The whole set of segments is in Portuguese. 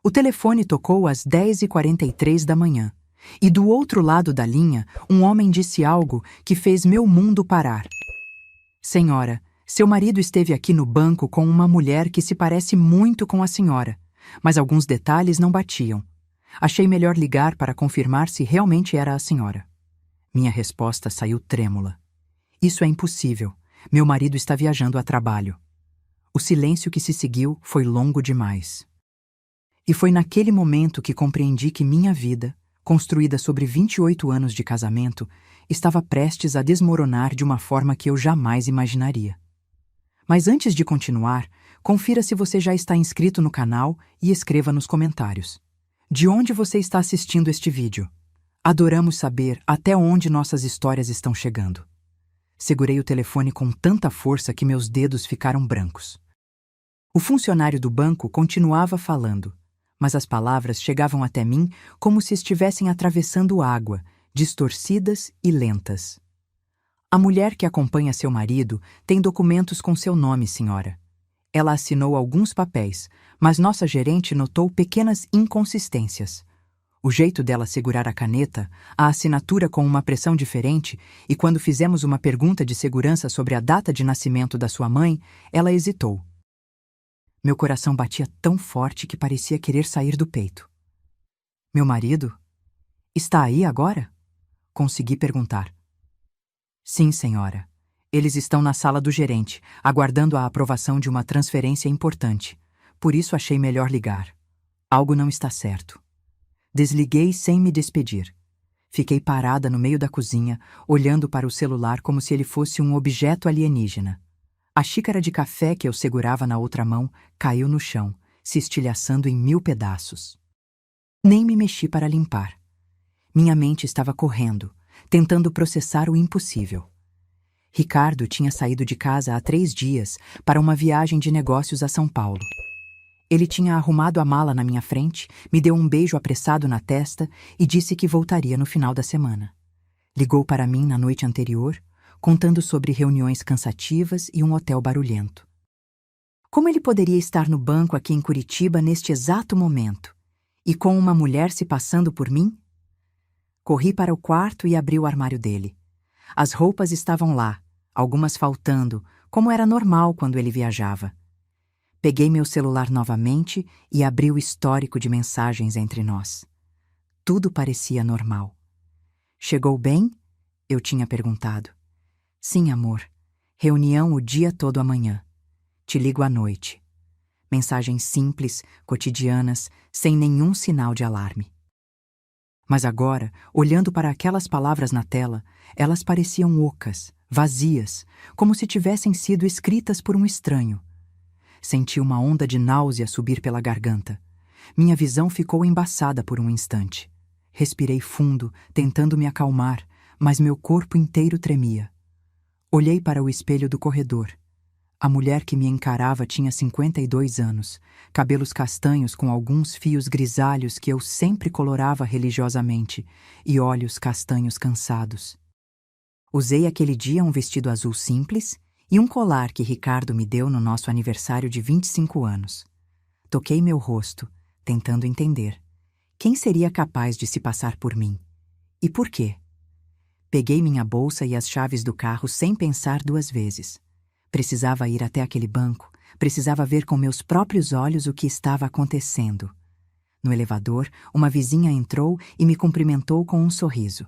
O telefone tocou às 10h43 da manhã, e do outro lado da linha, um homem disse algo que fez meu mundo parar. Senhora, seu marido esteve aqui no banco com uma mulher que se parece muito com a senhora, mas alguns detalhes não batiam. Achei melhor ligar para confirmar se realmente era a senhora. Minha resposta saiu trêmula. Isso é impossível. Meu marido está viajando a trabalho. O silêncio que se seguiu foi longo demais. E foi naquele momento que compreendi que minha vida, construída sobre 28 anos de casamento, estava prestes a desmoronar de uma forma que eu jamais imaginaria. Mas antes de continuar, confira se você já está inscrito no canal e escreva nos comentários. De onde você está assistindo este vídeo? Adoramos saber até onde nossas histórias estão chegando. Segurei o telefone com tanta força que meus dedos ficaram brancos. O funcionário do banco continuava falando, mas as palavras chegavam até mim como se estivessem atravessando água, distorcidas e lentas. A mulher que acompanha seu marido tem documentos com seu nome, senhora. Ela assinou alguns papéis, mas nossa gerente notou pequenas inconsistências. O jeito dela segurar a caneta, a assinatura com uma pressão diferente, e quando fizemos uma pergunta de segurança sobre a data de nascimento da sua mãe, ela hesitou. Meu coração batia tão forte que parecia querer sair do peito. Meu marido? Está aí agora? Consegui perguntar. Sim, senhora. Eles estão na sala do gerente, aguardando a aprovação de uma transferência importante. Por isso achei melhor ligar. Algo não está certo. Desliguei sem me despedir. Fiquei parada no meio da cozinha, olhando para o celular como se ele fosse um objeto alienígena. A xícara de café que eu segurava na outra mão caiu no chão, se estilhaçando em 1000 pedaços. Nem me mexi para limpar. Minha mente estava correndo, tentando processar o impossível. Ricardo tinha saído de casa há 3 dias para uma viagem de negócios a São Paulo. Ele tinha arrumado a mala na minha frente, me deu um beijo apressado na testa e disse que voltaria no final da semana. Ligou para mim na noite anterior, contando sobre reuniões cansativas e um hotel barulhento. Como ele poderia estar no banco aqui em Curitiba neste exato momento? E com uma mulher se passando por mim? Corri para o quarto e abri o armário dele. As roupas estavam lá, algumas faltando, como era normal quando ele viajava. Peguei meu celular novamente e abri o histórico de mensagens entre nós. Tudo parecia normal. Chegou bem? Eu tinha perguntado. Sim, amor. Reunião o dia todo amanhã. Te ligo à noite. Mensagens simples, cotidianas, sem nenhum sinal de alarme. Mas agora, olhando para aquelas palavras na tela, elas pareciam ocas, vazias, como se tivessem sido escritas por um estranho. Senti uma onda de náusea subir pela garganta. Minha visão ficou embaçada por um instante. Respirei fundo, tentando me acalmar, mas meu corpo inteiro tremia. Olhei para o espelho do corredor. A mulher que me encarava tinha 52 anos, cabelos castanhos com alguns fios grisalhos que eu sempre colorava religiosamente, e olhos castanhos cansados. Usei aquele dia um vestido azul simples e um colar que Ricardo me deu no nosso aniversário de 25 anos. Toquei meu rosto, tentando entender. Quem seria capaz de se passar por mim? E por quê? Peguei minha bolsa e as chaves do carro sem pensar 2 vezes. Precisava ir até aquele banco, precisava ver com meus próprios olhos o que estava acontecendo. No elevador, uma vizinha entrou e me cumprimentou com um sorriso.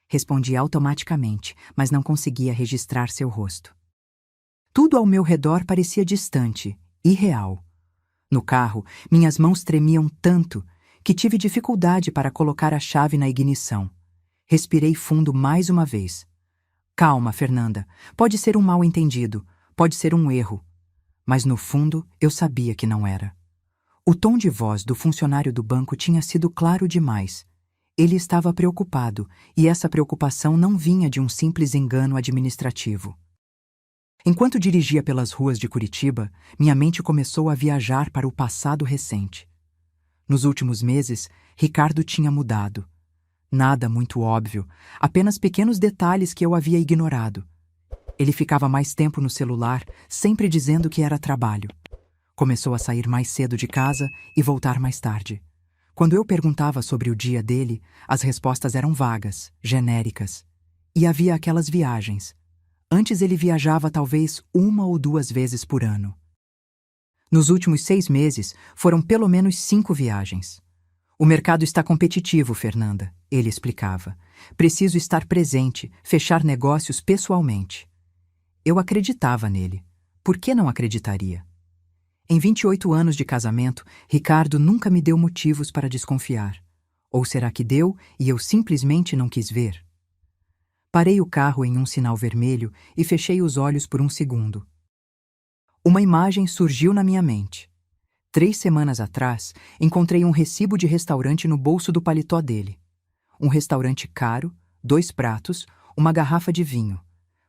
Respondi automaticamente, mas não conseguia registrar seu rosto. Tudo ao meu redor parecia distante, irreal. No carro, minhas mãos tremiam tanto que tive dificuldade para colocar a chave na ignição. Respirei fundo mais uma vez. Calma, Fernanda. Pode ser um mal-entendido, pode ser um erro. Mas no fundo, eu sabia que não era. O tom de voz do funcionário do banco tinha sido claro demais. Ele estava preocupado, e essa preocupação não vinha de um simples engano administrativo. Enquanto dirigia pelas ruas de Curitiba, minha mente começou a viajar para o passado recente. Nos últimos meses, Ricardo tinha mudado. Nada muito óbvio, apenas pequenos detalhes que eu havia ignorado. Ele ficava mais tempo no celular, sempre dizendo que era trabalho. Começou a sair mais cedo de casa e voltar mais tarde. Quando eu perguntava sobre o dia dele, as respostas eram vagas, genéricas. E havia aquelas viagens. Antes ele viajava talvez 1 ou 2 vezes por ano. Nos últimos 6 meses, foram pelo menos 5 viagens. O mercado está competitivo, Fernanda, ele explicava. Preciso estar presente, fechar negócios pessoalmente. Eu acreditava nele. Por que não acreditaria? Em 28 anos de casamento, Ricardo nunca me deu motivos para desconfiar. Ou será que deu e eu simplesmente não quis ver? Parei o carro em um sinal vermelho e fechei os olhos por um segundo. Uma imagem surgiu na minha mente. 3 semanas atrás, encontrei um recibo de restaurante no bolso do paletó dele. Um restaurante caro, 2 pratos, uma garrafa de vinho.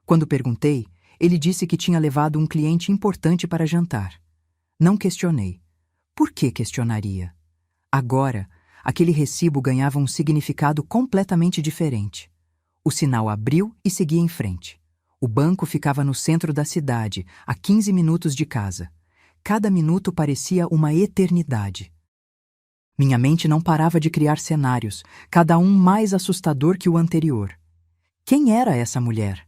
Quando perguntei, ele disse que tinha levado um cliente importante para jantar. Não questionei. Por que questionaria? Agora, aquele recibo ganhava um significado completamente diferente. O sinal abriu e segui em frente. O banco ficava no centro da cidade, a 15 minutos de casa. Cada minuto parecia uma eternidade. Minha mente não parava de criar cenários, cada um mais assustador que o anterior. Quem era essa mulher?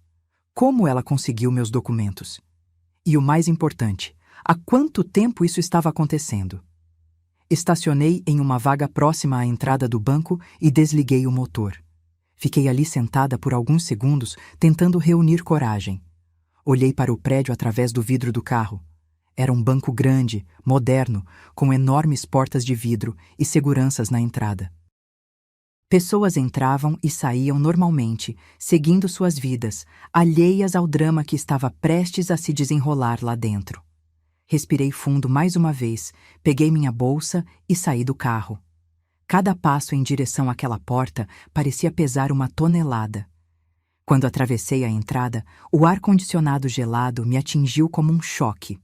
Como ela conseguiu meus documentos? E o mais importante, há quanto tempo isso estava acontecendo? Estacionei em uma vaga próxima à entrada do banco e desliguei o motor. Fiquei ali sentada por alguns segundos, tentando reunir coragem. Olhei para o prédio através do vidro do carro. Era um banco grande, moderno, com enormes portas de vidro e seguranças na entrada. Pessoas entravam e saíam normalmente, seguindo suas vidas, alheias ao drama que estava prestes a se desenrolar lá dentro. Respirei fundo mais uma vez, peguei minha bolsa e saí do carro. Cada passo em direção àquela porta parecia pesar 1 tonelada. Quando atravessei a entrada, o ar-condicionado gelado me atingiu como um choque.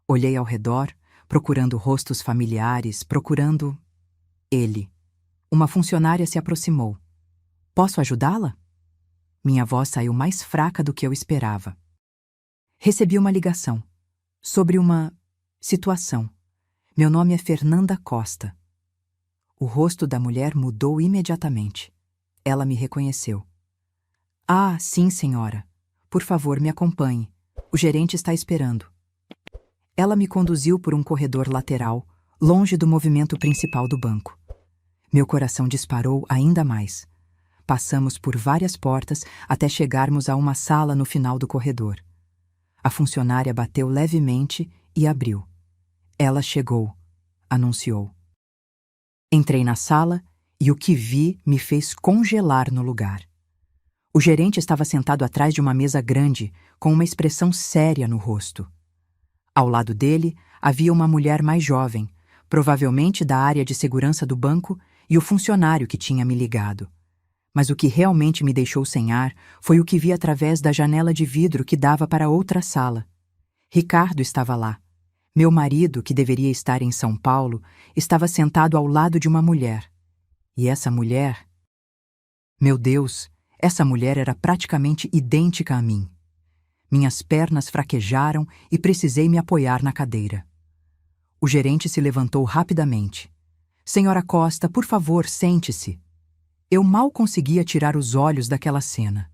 Olhei ao redor, procurando rostos familiares, procurando... ele. Uma funcionária se aproximou. Posso ajudá-la? Minha voz saiu mais fraca do que eu esperava. Recebi uma ligação. Sobre uma situação. Meu nome é Fernanda Costa. O rosto da mulher mudou imediatamente. Ela me reconheceu. Ah, sim, senhora. Por favor, me acompanhe. O gerente está esperando. Ela me conduziu por um corredor lateral, longe do movimento principal do banco. Meu coração disparou ainda mais. Passamos por várias portas até chegarmos a uma sala no final do corredor. A funcionária bateu levemente e abriu. Ela chegou, anunciou. Entrei na sala e o que vi me fez congelar no lugar. O gerente estava sentado atrás de uma mesa grande, com uma expressão séria no rosto. Ao lado dele havia uma mulher mais jovem, provavelmente da área de segurança do banco, e o funcionário que tinha me ligado. Mas o que realmente me deixou sem ar foi o que vi através da janela de vidro que dava para outra sala. Ricardo estava lá. Meu marido, que deveria estar em São Paulo, estava sentado ao lado de uma mulher. E essa mulher... Meu Deus, essa mulher era praticamente idêntica a mim. Minhas pernas fraquejaram e precisei me apoiar na cadeira. O gerente se levantou rapidamente. Senhora Costa, por favor, sente-se. Eu mal conseguia tirar os olhos daquela cena.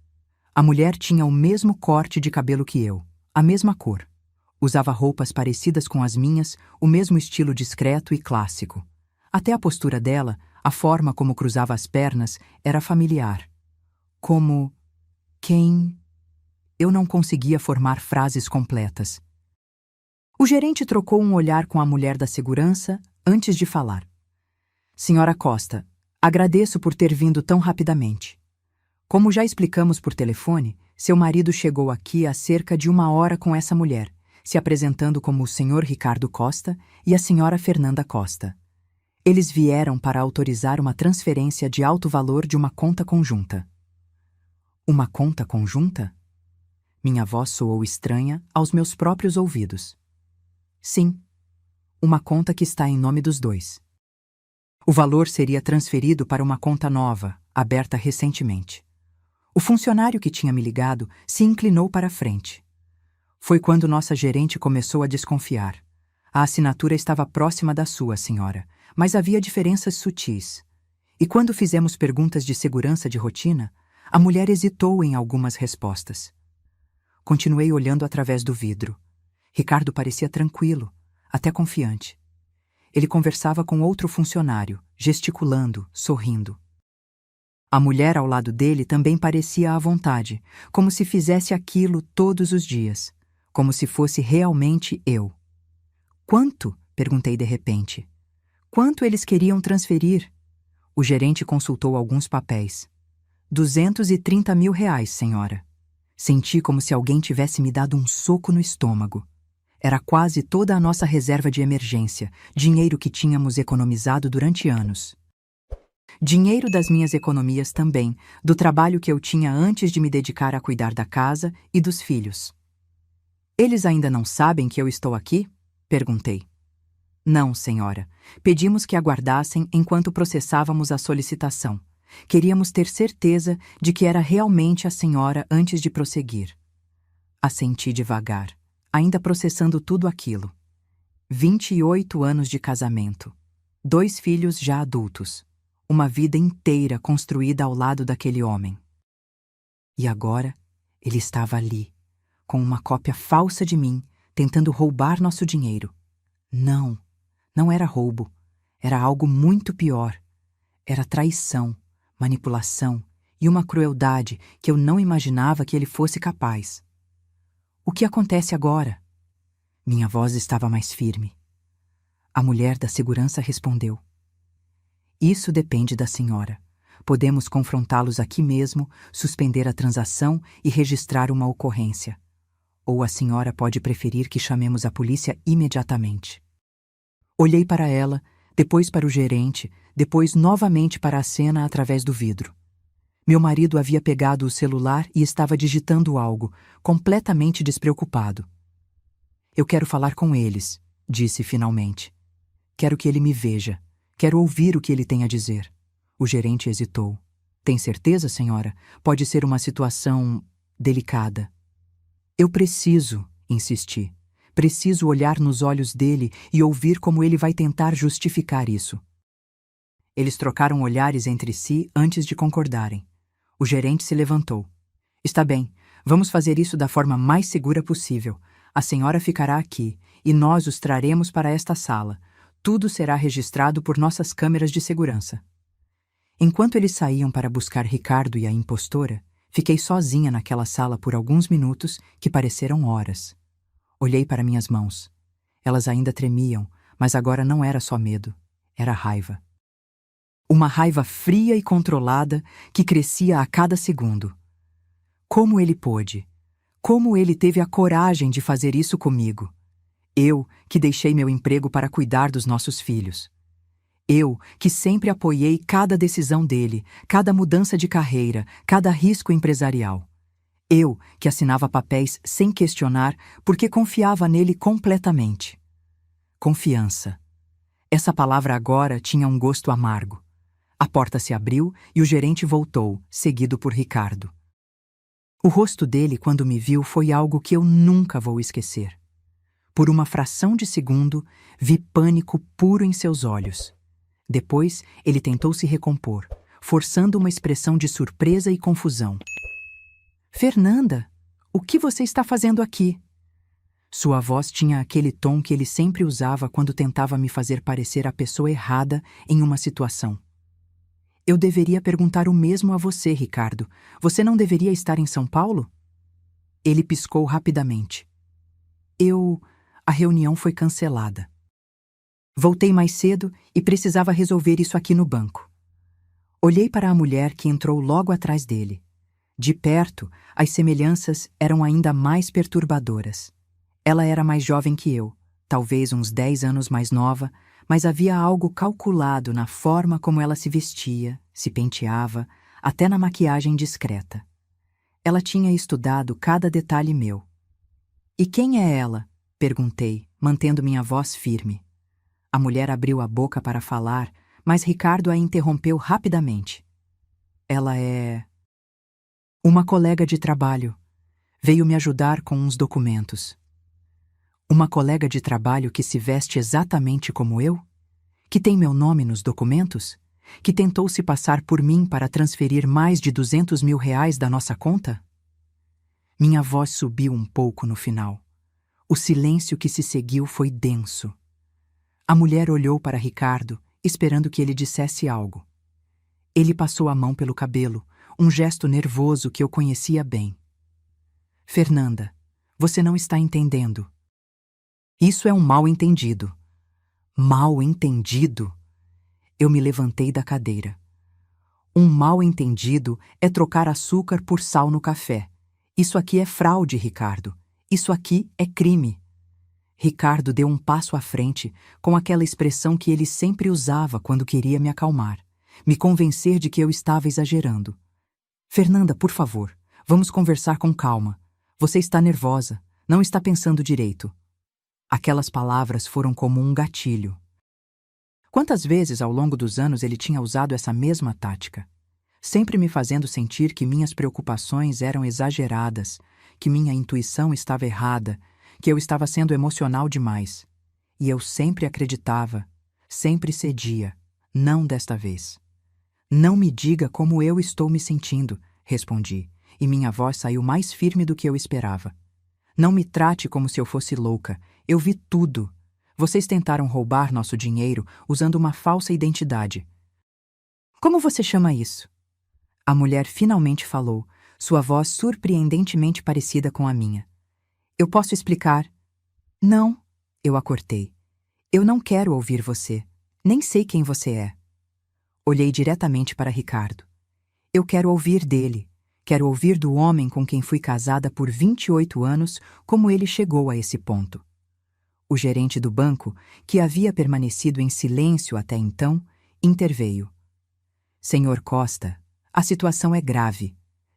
A mulher tinha o mesmo corte de cabelo que eu, a mesma cor. Usava roupas parecidas com as minhas, o mesmo estilo discreto e clássico. Até a postura dela, a forma como cruzava as pernas, era familiar. Como... quem... Eu não conseguia formar frases completas. O gerente trocou um olhar com a mulher da segurança antes de falar. Senhora Costa, agradeço por ter vindo tão rapidamente. Como já explicamos por telefone, seu marido chegou aqui há cerca de 1 hora com essa mulher, se apresentando como o senhor Ricardo Costa e a senhora Fernanda Costa. Eles vieram para autorizar uma transferência de alto valor de uma conta conjunta. Uma conta conjunta? Minha voz soou estranha aos meus próprios ouvidos. Sim, uma conta que está em nome dos dois. O valor seria transferido para uma conta nova, aberta recentemente. O funcionário que tinha me ligado se inclinou para a frente. Foi quando nossa gerente começou a desconfiar. A assinatura estava próxima da sua, senhora, mas havia diferenças sutis. E quando fizemos perguntas de segurança de rotina, a mulher hesitou em algumas respostas. Continuei olhando através do vidro. Ricardo parecia tranquilo, até confiante. Ele conversava com outro funcionário, gesticulando, sorrindo. A mulher ao lado dele também parecia à vontade, como se fizesse aquilo todos os dias, como se fosse realmente eu. Quanto? Perguntei de repente. Quanto eles queriam transferir? O gerente consultou alguns papéis. 230 mil reais, senhora. Senti como se alguém tivesse me dado um soco no estômago. Era quase toda a nossa reserva de emergência, dinheiro que tínhamos economizado durante anos. Dinheiro das minhas economias também, do trabalho que eu tinha antes de me dedicar a cuidar da casa e dos filhos. Eles ainda não sabem que eu estou aqui? Perguntei. Não, senhora. Pedimos que aguardassem enquanto processávamos a solicitação. Queríamos ter certeza de que era realmente a senhora antes de prosseguir. Assenti devagar, ainda processando tudo aquilo. 28 anos de casamento. 2 filhos já adultos. Uma vida inteira construída ao lado daquele homem. E agora, ele estava ali, com uma cópia falsa de mim, tentando roubar nosso dinheiro. Não, não era roubo. Era algo muito pior. Era traição, manipulação e uma crueldade que eu não imaginava que ele fosse capaz. O que acontece agora? Minha voz estava mais firme. A mulher da segurança respondeu. Isso depende da senhora. Podemos confrontá-los aqui mesmo, suspender a transação e registrar uma ocorrência. Ou a senhora pode preferir que chamemos a polícia imediatamente. Olhei para ela, depois para o gerente, depois novamente para a cena através do vidro. Meu marido havia pegado o celular e estava digitando algo, completamente despreocupado. Eu quero falar com eles, disse finalmente. Quero que ele me veja. Quero ouvir o que ele tem a dizer. O gerente hesitou. Tem certeza, senhora? Pode ser uma situação delicada. Eu preciso, insisti. Preciso olhar nos olhos dele e ouvir como ele vai tentar justificar isso. Eles trocaram olhares entre si antes de concordarem. O gerente se levantou. Está bem, vamos fazer isso da forma mais segura possível. A senhora ficará aqui e nós os traremos para esta sala. Tudo será registrado por nossas câmeras de segurança. Enquanto eles saíam para buscar Ricardo e a impostora, fiquei sozinha naquela sala por alguns minutos que pareceram horas. Olhei para minhas mãos. Elas ainda tremiam, mas agora não era só medo, era raiva. Uma raiva fria e controlada que crescia a cada segundo. Como ele pôde? Como ele teve a coragem de fazer isso comigo? Eu, que deixei meu emprego para cuidar dos nossos filhos. Eu, que sempre apoiei cada decisão dele, cada mudança de carreira, cada risco empresarial. Eu, que assinava papéis sem questionar porque confiava nele completamente. Confiança. Essa palavra agora tinha um gosto amargo. A porta se abriu e o gerente voltou, seguido por Ricardo. O rosto dele, quando me viu, foi algo que eu nunca vou esquecer. Por uma fração de segundo, vi pânico puro em seus olhos. Depois, ele tentou se recompor, forçando uma expressão de surpresa e confusão. Fernanda, o que você está fazendo aqui? Sua voz tinha aquele tom que ele sempre usava quando tentava me fazer parecer a pessoa errada em uma situação. Eu deveria perguntar o mesmo a você, Ricardo. Você não deveria estar em São Paulo? Ele piscou rapidamente. A reunião foi cancelada. Voltei mais cedo e precisava resolver isso aqui no banco. Olhei para a mulher que entrou logo atrás dele. De perto, as semelhanças eram ainda mais perturbadoras. Ela era mais jovem que eu, talvez uns 10 anos mais nova, mas havia algo calculado na forma como ela se vestia, se penteava, até na maquiagem discreta. Ela tinha estudado cada detalhe meu. E quem é ela? Perguntei, mantendo minha voz firme. A mulher abriu a boca para falar, mas Ricardo a interrompeu rapidamente. Ela é... uma colega de trabalho. Veio me ajudar com uns documentos. Uma colega de trabalho que se veste exatamente como eu? Que tem meu nome nos documentos? Que tentou se passar por mim para transferir mais de R$ 200.000 da nossa conta? Minha voz subiu um pouco no final. O silêncio que se seguiu foi denso. A mulher olhou para Ricardo, esperando que ele dissesse algo. Ele passou a mão pelo cabelo, um gesto nervoso que eu conhecia bem. Fernanda, você não está entendendo. Isso é um mal-entendido. Mal-entendido? Eu me levantei da cadeira. Um mal-entendido é trocar açúcar por sal no café. Isso aqui é fraude, Ricardo. Isso aqui é crime. Ricardo deu um passo à frente, com aquela expressão que ele sempre usava quando queria me acalmar, me convencer de que eu estava exagerando. Fernanda, por favor, vamos conversar com calma. Você está nervosa, não está pensando direito. Aquelas palavras foram como um gatilho. Quantas vezes ao longo dos anos ele tinha usado essa mesma tática? Sempre me fazendo sentir que minhas preocupações eram exageradas, que minha intuição estava errada, que eu estava sendo emocional demais. E eu sempre acreditava, sempre cedia, não desta vez. Não me diga como eu estou me sentindo, respondi, e minha voz saiu mais firme do que eu esperava. Não me trate como se eu fosse louca, eu vi tudo. Vocês tentaram roubar nosso dinheiro usando uma falsa identidade. Como você chama isso? A mulher finalmente falou, sua voz surpreendentemente parecida com a minha. Eu posso explicar? Não, eu a cortei. Eu não quero ouvir você. Nem sei quem você é. Olhei diretamente para Ricardo. Eu quero ouvir dele. Quero ouvir do homem com quem fui casada por 28 anos como ele chegou a esse ponto. O gerente do banco, que havia permanecido em silêncio até então, interveio. Senhor Costa, a situação é grave.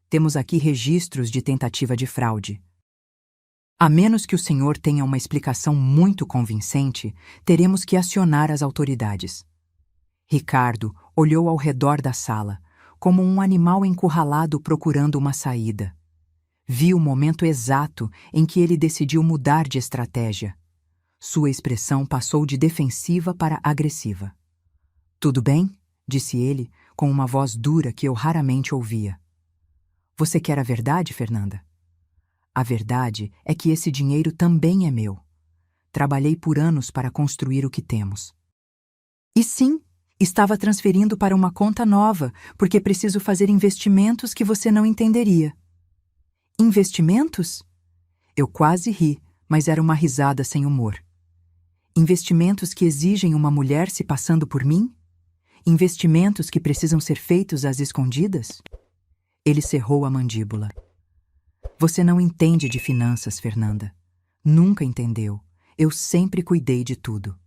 Temos aqui registros de tentativa de fraude. A menos que o senhor tenha uma explicação muito convincente, teremos que acionar as autoridades. Ricardo olhou ao redor da sala, como um animal encurralado procurando uma saída. Vi o momento exato em que ele decidiu mudar de estratégia. Sua expressão passou de defensiva para agressiva. Tudo bem? Disse ele, com uma voz dura que eu raramente ouvia. Você quer a verdade, Fernanda? A verdade é que esse dinheiro também é meu. Trabalhei por anos para construir o que temos. E sim, estava transferindo para uma conta nova, porque preciso fazer investimentos que você não entenderia. Investimentos? Eu quase ri, mas era uma risada sem humor. Investimentos que exigem uma mulher se passando por mim? Investimentos que precisam ser feitos às escondidas? Ele cerrou a mandíbula. Você não entende de finanças, Fernanda. Nunca entendeu. Eu sempre cuidei de tudo.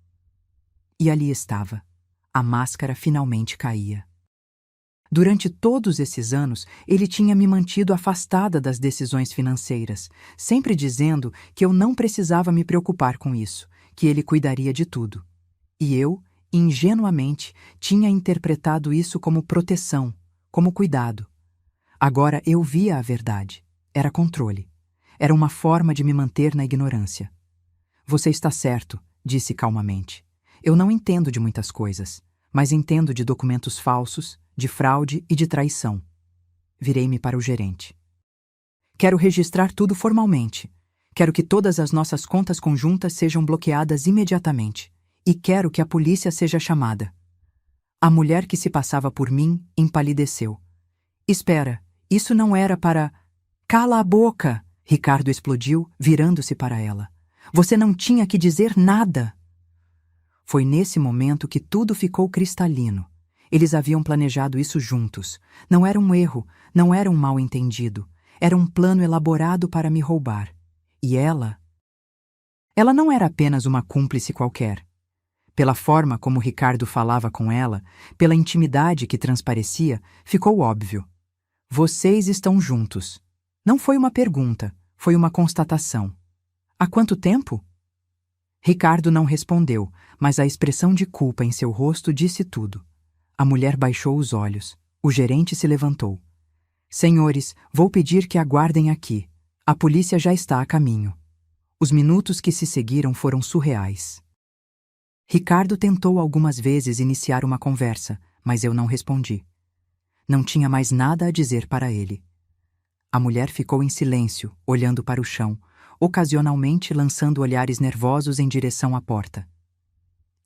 E ali estava. A máscara finalmente caía. Durante todos esses anos, ele tinha me mantido afastada das decisões financeiras, sempre dizendo que eu não precisava me preocupar com isso, que ele cuidaria de tudo. E eu, ingenuamente, tinha interpretado isso como proteção, como cuidado. Agora eu via a verdade. Era controle. Era uma forma de me manter na ignorância. Você está certo, disse calmamente. Eu não entendo de muitas coisas, mas entendo de documentos falsos, de fraude e de traição. Virei-me para o gerente. Quero registrar tudo formalmente. Quero que todas as nossas contas conjuntas sejam bloqueadas imediatamente. E quero que a polícia seja chamada. A mulher que se passava por mim empalideceu. Espera, isso não era para... Cala a boca! Ricardo explodiu, virando-se para ela. Você não tinha que dizer nada! Foi nesse momento que tudo ficou cristalino. Eles haviam planejado isso juntos. Não era um erro, não era um mal-entendido. Era um plano elaborado para me roubar. E ela? Ela não era apenas uma cúmplice qualquer. Pela forma como Ricardo falava com ela, pela intimidade que transparecia, ficou óbvio. Vocês estão juntos. Não foi uma pergunta, foi uma constatação. Há quanto tempo? Ricardo não respondeu, mas a expressão de culpa em seu rosto disse tudo. A mulher baixou os olhos. O gerente se levantou. Senhores, vou pedir que aguardem aqui. A polícia já está a caminho. Os minutos que se seguiram foram surreais. Ricardo tentou algumas vezes iniciar uma conversa, mas eu não respondi. Não tinha mais nada a dizer para ele. A mulher ficou em silêncio, olhando para o chão, ocasionalmente lançando olhares nervosos em direção à porta.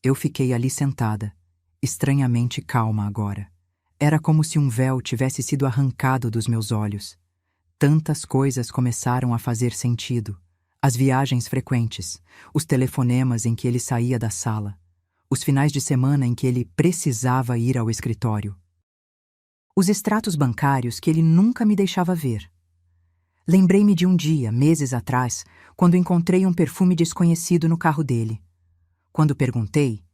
Eu fiquei ali sentada, estranhamente calma agora. Era como se um véu tivesse sido arrancado dos meus olhos. Tantas coisas começaram a fazer sentido. As viagens frequentes, os telefonemas em que ele saía da sala, os finais de semana em que ele precisava ir ao escritório. Os extratos bancários que ele nunca me deixava ver. Lembrei-me de um dia, meses atrás, quando encontrei um perfume desconhecido no carro dele. Quando perguntei,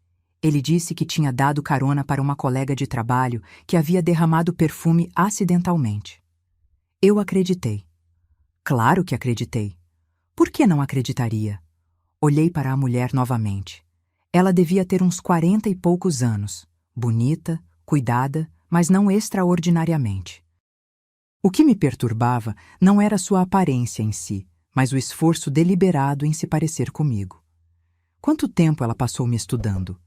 ele disse que tinha dado carona para uma colega de trabalho que havia derramado perfume acidentalmente. Eu acreditei. Claro que acreditei. Por que não acreditaria? Olhei para a mulher novamente. Ela devia ter uns 40 e poucos anos. Bonita, cuidada, mas não extraordinariamente. O que me perturbava não era sua aparência em si, mas o esforço deliberado em se parecer comigo. Quanto tempo ela passou me estudando?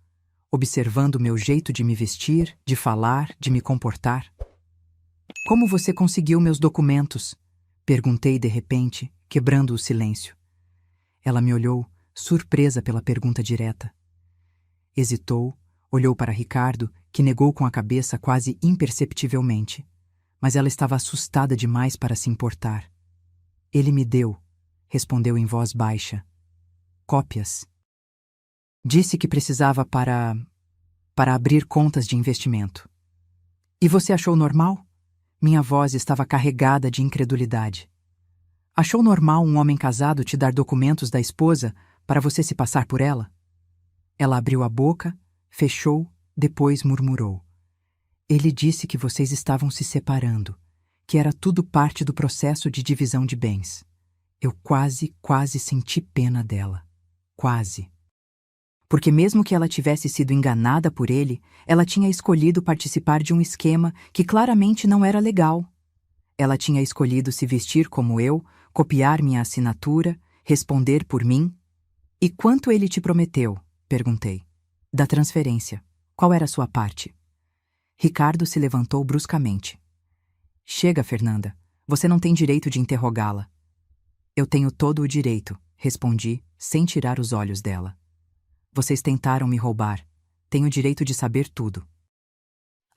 Observando meu jeito de me vestir, de falar, de me comportar? Como você conseguiu meus documentos? Perguntei de repente, quebrando o silêncio. Ela me olhou, surpresa pela pergunta direta. Hesitou, olhou para Ricardo, que negou com a cabeça quase imperceptivelmente. Mas ela estava assustada demais para se importar. Ele me deu, respondeu em voz baixa. Cópias. Disse que precisava para abrir contas de investimento. E você achou normal? Minha voz estava carregada de incredulidade. Achou normal um homem casado te dar documentos da esposa para você se passar por ela? Ela abriu a boca, fechou, depois murmurou. Ele disse que vocês estavam se separando, que era tudo parte do processo de divisão de bens. Eu quase senti pena dela. Quase. Porque mesmo que ela tivesse sido enganada por ele, ela tinha escolhido participar de um esquema que claramente não era legal. Ela tinha escolhido se vestir como eu, copiar minha assinatura, responder por mim. E quanto ele te prometeu? Perguntei. Da transferência. Qual era a sua parte? Ricardo se levantou bruscamente. Chega, Fernanda. Você não tem direito de interrogá-la. Eu tenho todo o direito, respondi, sem tirar os olhos dela. Vocês tentaram me roubar. Tenho direito de saber tudo.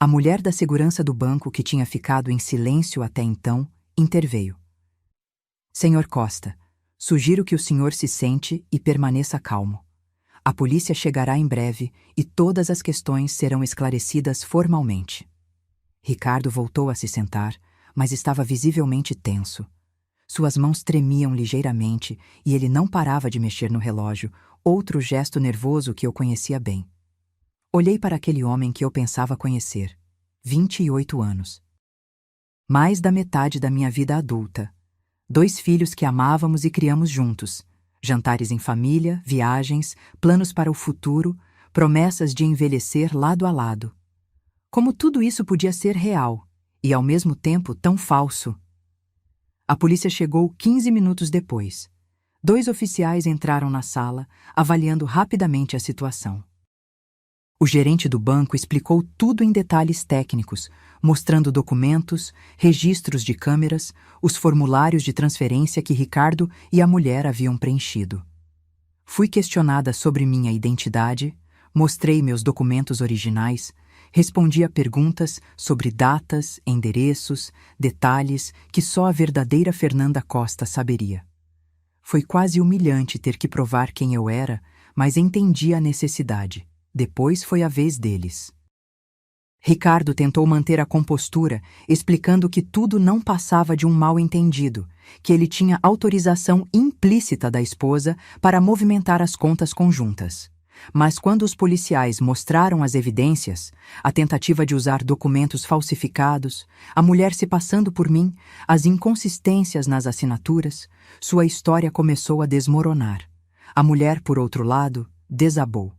A mulher da segurança do banco, que tinha ficado em silêncio até então, interveio. Senhor Costa, sugiro que o senhor se sente e permaneça calmo. A polícia chegará em breve e todas as questões serão esclarecidas formalmente. Ricardo voltou a se sentar, mas estava visivelmente tenso. Suas mãos tremiam ligeiramente e ele não parava de mexer no relógio, outro gesto nervoso que eu conhecia bem. Olhei para aquele homem que eu pensava conhecer. 28 anos. Mais da metade da minha vida adulta. 2 filhos que amávamos e criamos juntos. Jantares em família, viagens, planos para o futuro, promessas de envelhecer lado a lado. Como tudo isso podia ser real e, ao mesmo tempo, tão falso. A polícia chegou 15 minutos depois. 2 oficiais entraram na sala, avaliando rapidamente a situação. O gerente do banco explicou tudo em detalhes técnicos, mostrando documentos, registros de câmeras, os formulários de transferência que Ricardo e a mulher haviam preenchido. Fui questionada sobre minha identidade, mostrei meus documentos originais, respondi a perguntas sobre datas, endereços, detalhes que só a verdadeira Fernanda Costa saberia. Foi quase humilhante ter que provar quem eu era, mas entendi a necessidade. Depois foi a vez deles. Ricardo tentou manter a compostura, explicando que tudo não passava de um mal-entendido, que ele tinha autorização implícita da esposa para movimentar as contas conjuntas. Mas quando os policiais mostraram as evidências, a tentativa de usar documentos falsificados, a mulher se passando por mim, as inconsistências nas assinaturas, sua história começou a desmoronar. A mulher, por outro lado, desabou.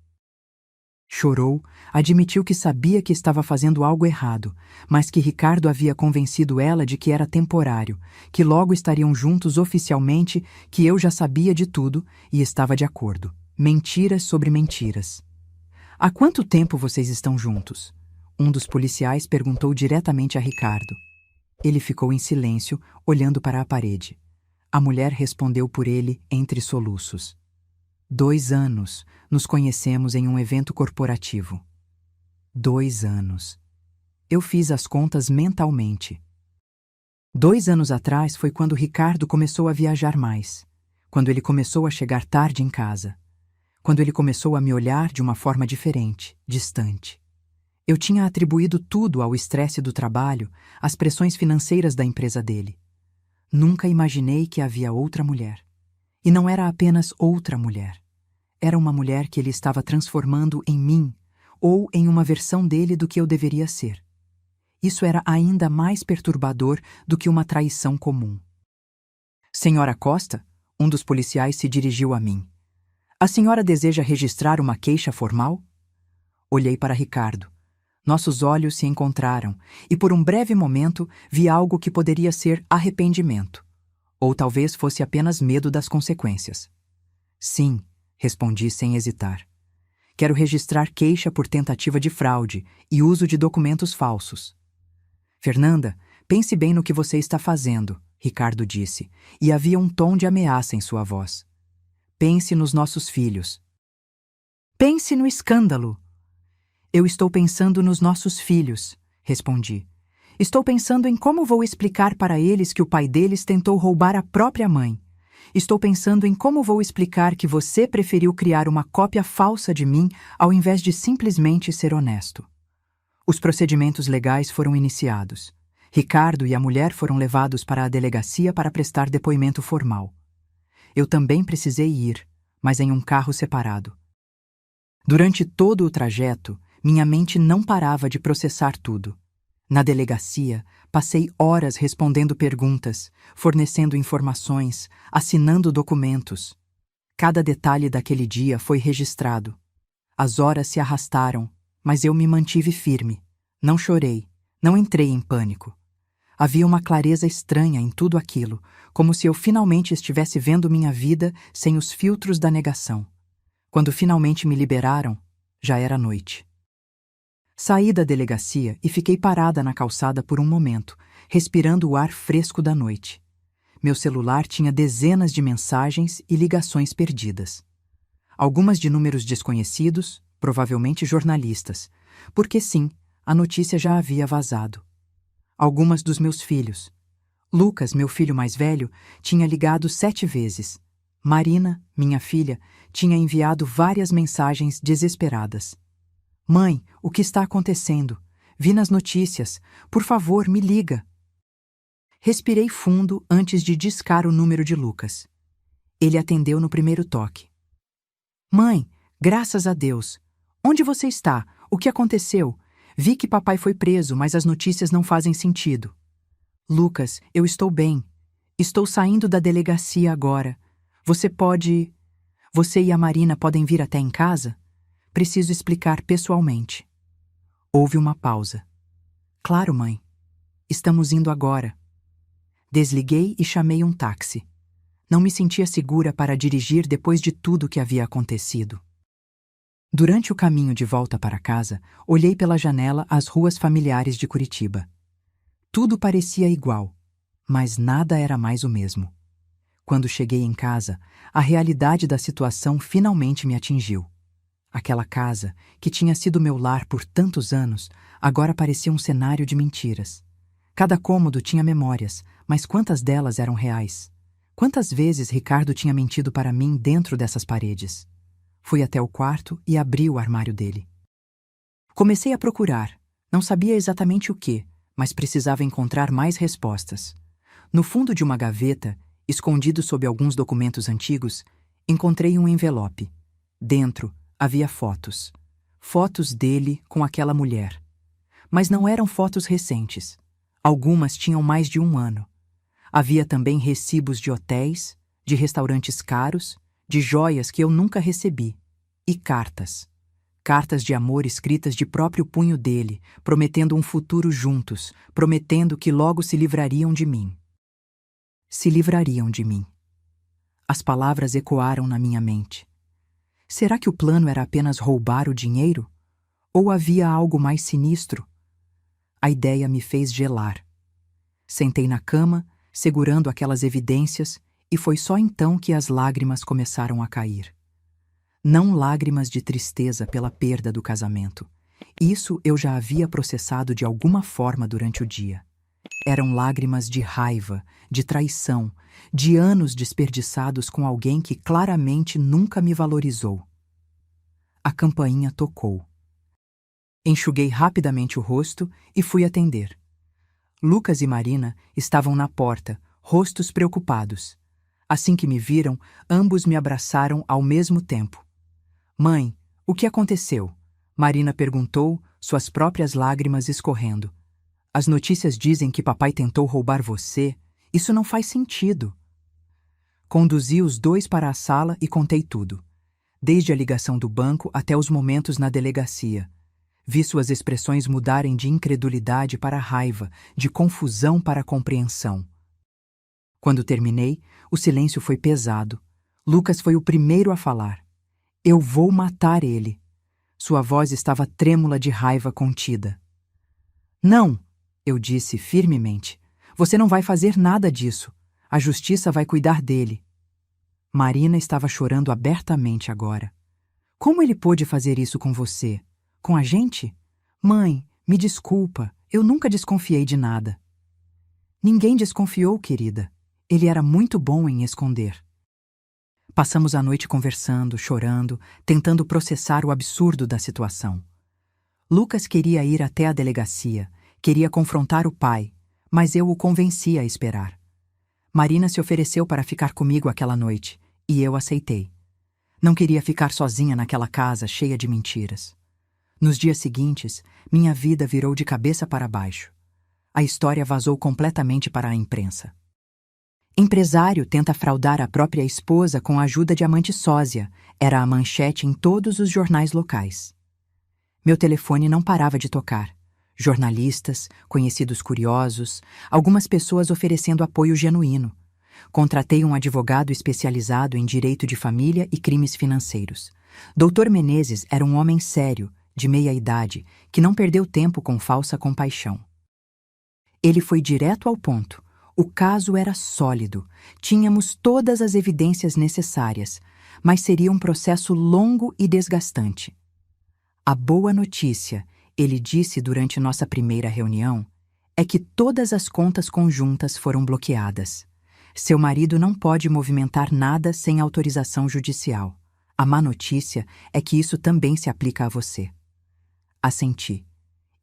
Chorou, admitiu que sabia que estava fazendo algo errado, mas que Ricardo havia convencido ela de que era temporário, que logo estariam juntos oficialmente, que eu já sabia de tudo e estava de acordo. Mentiras sobre mentiras. Há quanto tempo vocês estão juntos? Um dos policiais perguntou diretamente a Ricardo. Ele ficou em silêncio, olhando para a parede. A mulher respondeu por ele entre soluços. 2 anos. Nos conhecemos em um evento corporativo. 2 anos. Eu fiz as contas mentalmente. 2 anos atrás foi quando Ricardo começou a viajar mais. Quando ele começou a chegar tarde em casa. Quando ele começou a me olhar de uma forma diferente, distante. Eu tinha atribuído tudo ao estresse do trabalho, às pressões financeiras da empresa dele. Nunca imaginei que havia outra mulher. E não era apenas outra mulher. Era uma mulher que ele estava transformando em mim, ou em uma versão dele do que eu deveria ser. Isso era ainda mais perturbador do que uma traição comum. Senhora Costa, um dos policiais se dirigiu a mim. A senhora deseja registrar uma queixa formal? Olhei para Ricardo. Nossos olhos se encontraram e por um breve momento vi algo que poderia ser arrependimento. Ou talvez fosse apenas medo das consequências. Sim, respondi sem hesitar. Quero registrar queixa por tentativa de fraude e uso de documentos falsos. Fernanda, pense bem no que você está fazendo, Ricardo disse, e havia um tom de ameaça em sua voz. Pense nos nossos filhos. Pense no escândalo. Eu estou pensando nos nossos filhos, respondi. Estou pensando em como vou explicar para eles que o pai deles tentou roubar a própria mãe. Estou pensando em como vou explicar que você preferiu criar uma cópia falsa de mim ao invés de simplesmente ser honesto. Os procedimentos legais foram iniciados. Ricardo e a mulher foram levados para a delegacia para prestar depoimento formal. Eu também precisei ir, mas em um carro separado. Durante todo o trajeto, minha mente não parava de processar tudo. Na delegacia, passei horas respondendo perguntas, fornecendo informações, assinando documentos. Cada detalhe daquele dia foi registrado. As horas se arrastaram, mas eu me mantive firme. Não chorei, não entrei em pânico. Havia uma clareza estranha em tudo aquilo, como se eu finalmente estivesse vendo minha vida sem os filtros da negação. Quando finalmente me liberaram, já era noite. Saí da delegacia e fiquei parada na calçada por um momento, respirando o ar fresco da noite. Meu celular tinha dezenas de mensagens e ligações perdidas. Algumas de números desconhecidos, provavelmente jornalistas, porque sim, a notícia já havia vazado. Algumas dos meus filhos. Lucas, meu filho mais velho, tinha ligado 7 vezes. Marina, minha filha, tinha enviado várias mensagens desesperadas. Mãe, o que está acontecendo? Vi nas notícias. Por favor, me liga. Respirei fundo antes de discar o número de Lucas. Ele atendeu no primeiro toque. Mãe, graças a Deus. Onde você está? O que aconteceu? Vi que papai foi preso, mas as notícias não fazem sentido. Lucas, eu estou bem. Estou saindo da delegacia agora. Você e a Marina podem vir até em casa? Preciso explicar pessoalmente. Houve uma pausa. Claro, mãe. Estamos indo agora. Desliguei e chamei um táxi. Não me sentia segura para dirigir depois de tudo que havia acontecido. Durante o caminho de volta para casa, olhei pela janela as ruas familiares de Curitiba. Tudo parecia igual, mas nada era mais o mesmo. Quando cheguei em casa, a realidade da situação finalmente me atingiu. Aquela casa, que tinha sido meu lar por tantos anos, agora parecia um cenário de mentiras. Cada cômodo tinha memórias, mas quantas delas eram reais? Quantas vezes Ricardo tinha mentido para mim dentro dessas paredes? Fui até o quarto e abri o armário dele. Comecei a procurar. Não sabia exatamente o que, mas precisava encontrar mais respostas. No fundo de uma gaveta, escondido sob alguns documentos antigos, encontrei um envelope. Dentro, havia fotos. Fotos dele com aquela mulher. Mas não eram fotos recentes. Algumas tinham mais de 1 ano. Havia também recibos de hotéis, de restaurantes caros, de joias que eu nunca recebi. E cartas. cartas de amor escritas de próprio punho dele, prometendo um futuro juntos, prometendo que logo se livrariam de mim. Se livrariam de mim. As palavras ecoaram na minha mente. Será que o plano era apenas roubar o dinheiro? Ou havia algo mais sinistro? A ideia me fez gelar. Sentei na cama, segurando aquelas evidências, e foi só então que as lágrimas começaram a cair. Não lágrimas de tristeza pela perda do casamento. Isso eu já havia processado de alguma forma durante o dia. Eram lágrimas de raiva, de traição, de anos desperdiçados com alguém que claramente nunca me valorizou. A campainha tocou. Enxuguei rapidamente o rosto e fui atender. Lucas e Marina estavam na porta, rostos preocupados. Assim que me viram, ambos me abraçaram ao mesmo tempo. Mãe, o que aconteceu? Marina perguntou, suas próprias lágrimas escorrendo. As notícias dizem que papai tentou roubar você. Isso não faz sentido. Conduzi os dois para a sala e contei tudo. Desde a ligação do banco até os momentos na delegacia. Vi suas expressões mudarem de incredulidade para raiva, de confusão para compreensão. Quando terminei, o silêncio foi pesado. Lucas foi o primeiro a falar. Eu vou matar ele. Sua voz estava trêmula de raiva contida. Não, eu disse firmemente. Você não vai fazer nada disso. A justiça vai cuidar dele. Marina estava chorando abertamente agora. Como ele pôde fazer isso com você? Com a gente? Mãe, me desculpa, eu nunca desconfiei de nada. Ninguém desconfiou, querida. Ele era muito bom em esconder. Passamos a noite conversando, chorando, tentando processar o absurdo da situação. Lucas queria ir até a delegacia, queria confrontar o pai, mas eu o convenci a esperar. Marina se ofereceu para ficar comigo aquela noite, e eu aceitei. Não queria ficar sozinha naquela casa cheia de mentiras. Nos dias seguintes, minha vida virou de cabeça para baixo. A história vazou completamente para a imprensa. Empresário tenta fraudar a própria esposa com a ajuda de amante sósia, era a manchete em todos os jornais locais. Meu telefone não parava de tocar. Jornalistas, conhecidos curiosos, algumas pessoas oferecendo apoio genuíno. Contratei um advogado especializado em direito de família e crimes financeiros. Dr. Menezes era um homem sério, de meia idade, que não perdeu tempo com falsa compaixão. Ele foi direto ao ponto. O caso era sólido. Tínhamos todas as evidências necessárias, mas seria um processo longo e desgastante. A boa notícia, ele disse durante nossa primeira reunião, é que todas as contas conjuntas foram bloqueadas. Seu marido não pode movimentar nada sem autorização judicial. A má notícia é que isso também se aplica a você. Assenti.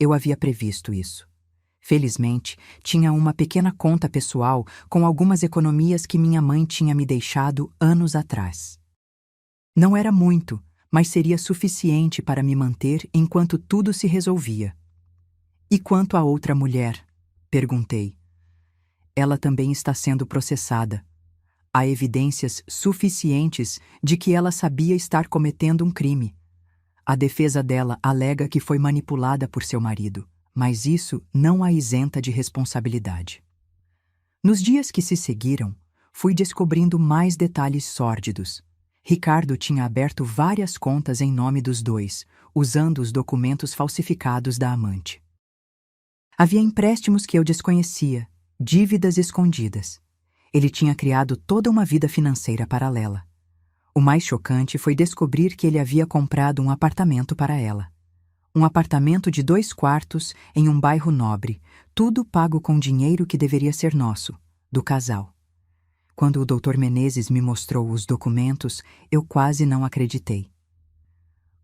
Eu havia previsto isso. Felizmente, tinha uma pequena conta pessoal com algumas economias que minha mãe tinha me deixado anos atrás. Não era muito, mas seria suficiente para me manter enquanto tudo se resolvia. E quanto à outra mulher? Perguntei. Ela também está sendo processada. Há evidências suficientes de que ela sabia estar cometendo um crime. A defesa dela alega que foi manipulada por seu marido, mas isso não a isenta de responsabilidade. Nos dias que se seguiram, fui descobrindo mais detalhes sórdidos. Ricardo tinha aberto várias contas em nome dos dois, usando os documentos falsificados da amante. Havia empréstimos que eu desconhecia, dívidas escondidas. Ele tinha criado toda uma vida financeira paralela. O mais chocante foi descobrir que ele havia comprado um apartamento para ela. Um apartamento de 2 quartos em um bairro nobre, tudo pago com dinheiro que deveria ser nosso, do casal. Quando o Dr. Menezes me mostrou os documentos, eu quase não acreditei.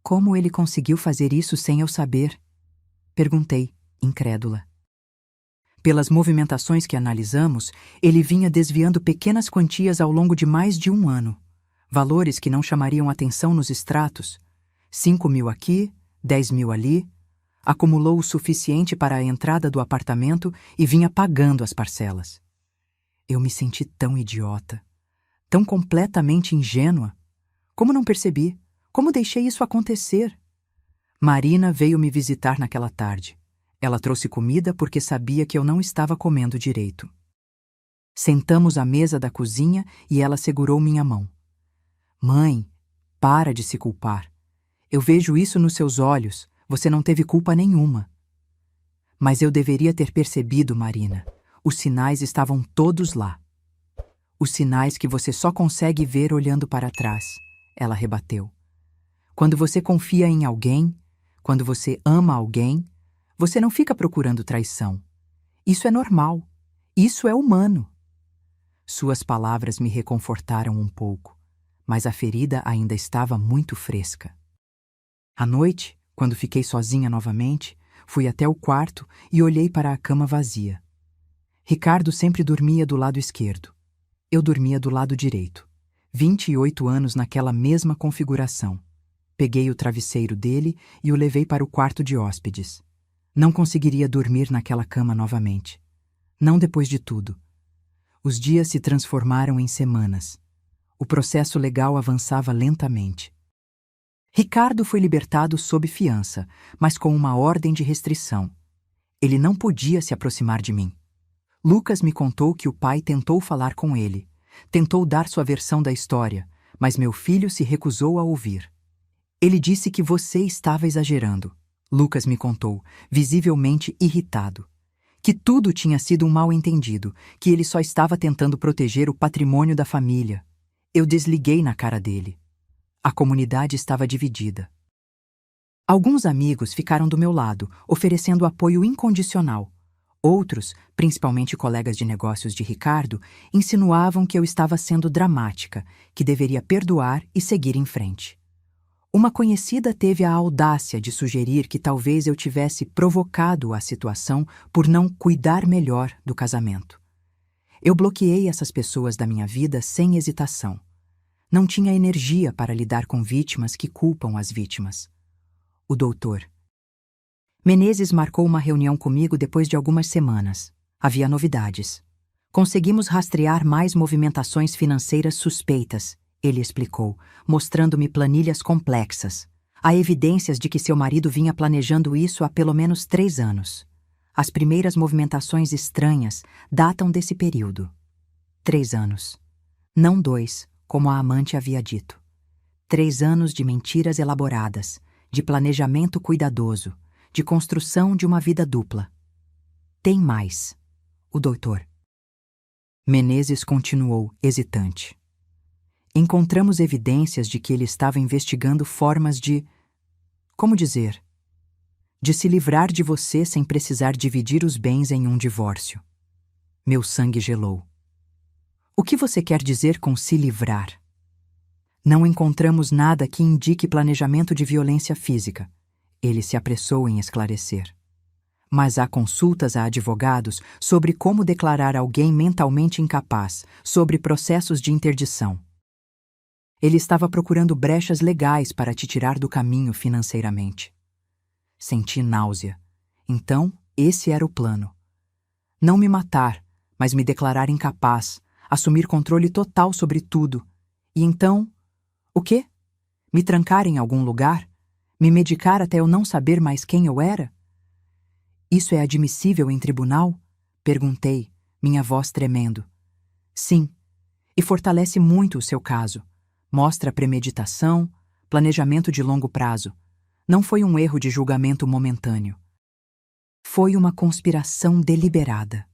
Como ele conseguiu fazer isso sem eu saber? Perguntei, incrédula. Pelas movimentações que analisamos, ele vinha desviando pequenas quantias ao longo de mais de 1 ano. Valores que não chamariam atenção nos extratos. 5.000 aqui, 10.000 ali. Acumulou o suficiente para a entrada do apartamento e vinha pagando as parcelas. Eu me senti tão idiota, tão completamente ingênua. Como não percebi? Como deixei isso acontecer? Marina veio me visitar naquela tarde. Ela trouxe comida porque sabia que eu não estava comendo direito. Sentamos à mesa da cozinha e ela segurou minha mão. Mãe, para de se culpar. Eu vejo isso nos seus olhos. Você não teve culpa nenhuma. Mas eu deveria ter percebido, Marina. Os sinais estavam todos lá. Os sinais que você só consegue ver olhando para trás, ela rebateu. Quando você confia em alguém, quando você ama alguém, você não fica procurando traição. Isso é normal. Isso é humano. Suas palavras me reconfortaram um pouco, mas a ferida ainda estava muito fresca. À noite, quando fiquei sozinha novamente, fui até o quarto e olhei para a cama vazia. Ricardo sempre dormia do lado esquerdo. Eu dormia do lado direito. 28 anos naquela mesma configuração. Peguei o travesseiro dele e o levei para o quarto de hóspedes. Não conseguiria dormir naquela cama novamente. Não depois de tudo. Os dias se transformaram em semanas. O processo legal avançava lentamente. Ricardo foi libertado sob fiança, mas com uma ordem de restrição. Ele não podia se aproximar de mim. Lucas me contou que o pai tentou falar com ele, tentou dar sua versão da história, mas meu filho se recusou a ouvir. Ele disse que você estava exagerando, Lucas me contou, visivelmente irritado. Que tudo tinha sido um mal-entendido, que ele só estava tentando proteger o patrimônio da família. Eu desliguei na cara dele. A comunidade estava dividida. Alguns amigos ficaram do meu lado, oferecendo apoio incondicional. Outros, principalmente colegas de negócios de Ricardo, insinuavam que eu estava sendo dramática, que deveria perdoar e seguir em frente. Uma conhecida teve a audácia de sugerir que talvez eu tivesse provocado a situação por não cuidar melhor do casamento. Eu bloqueei essas pessoas da minha vida sem hesitação. Não tinha energia para lidar com vítimas que culpam as vítimas. O doutor Menezes marcou uma reunião comigo depois de algumas semanas. Havia novidades. Conseguimos rastrear mais movimentações financeiras suspeitas, ele explicou, mostrando-me planilhas complexas. Há evidências de que seu marido vinha planejando isso há pelo menos 3 anos. As primeiras movimentações estranhas datam desse período. 3 anos. Não 2, como a amante havia dito. 3 anos de mentiras elaboradas, de planejamento cuidadoso, de construção de uma vida dupla. Tem mais. O doutor Menezes continuou, hesitante. Encontramos evidências de que ele estava investigando formas de... Como dizer? De se livrar de você sem precisar dividir os bens em um divórcio. Meu sangue gelou. O que você quer dizer com se livrar? Não encontramos nada que indique planejamento de violência física. Ele se apressou em esclarecer. Mas há consultas a advogados sobre como declarar alguém mentalmente incapaz, sobre processos de interdição. Ele estava procurando brechas legais para te tirar do caminho financeiramente. Senti náusea. Então, esse era o plano. Não me matar, mas me declarar incapaz, assumir controle total sobre tudo. E então, o quê? Me trancar em algum lugar? Me medicar até eu não saber mais quem eu era? Isso é admissível em tribunal? Perguntei, minha voz tremendo. Sim, e fortalece muito o seu caso. Mostra premeditação, planejamento de longo prazo. Não foi um erro de julgamento momentâneo. Foi uma conspiração deliberada.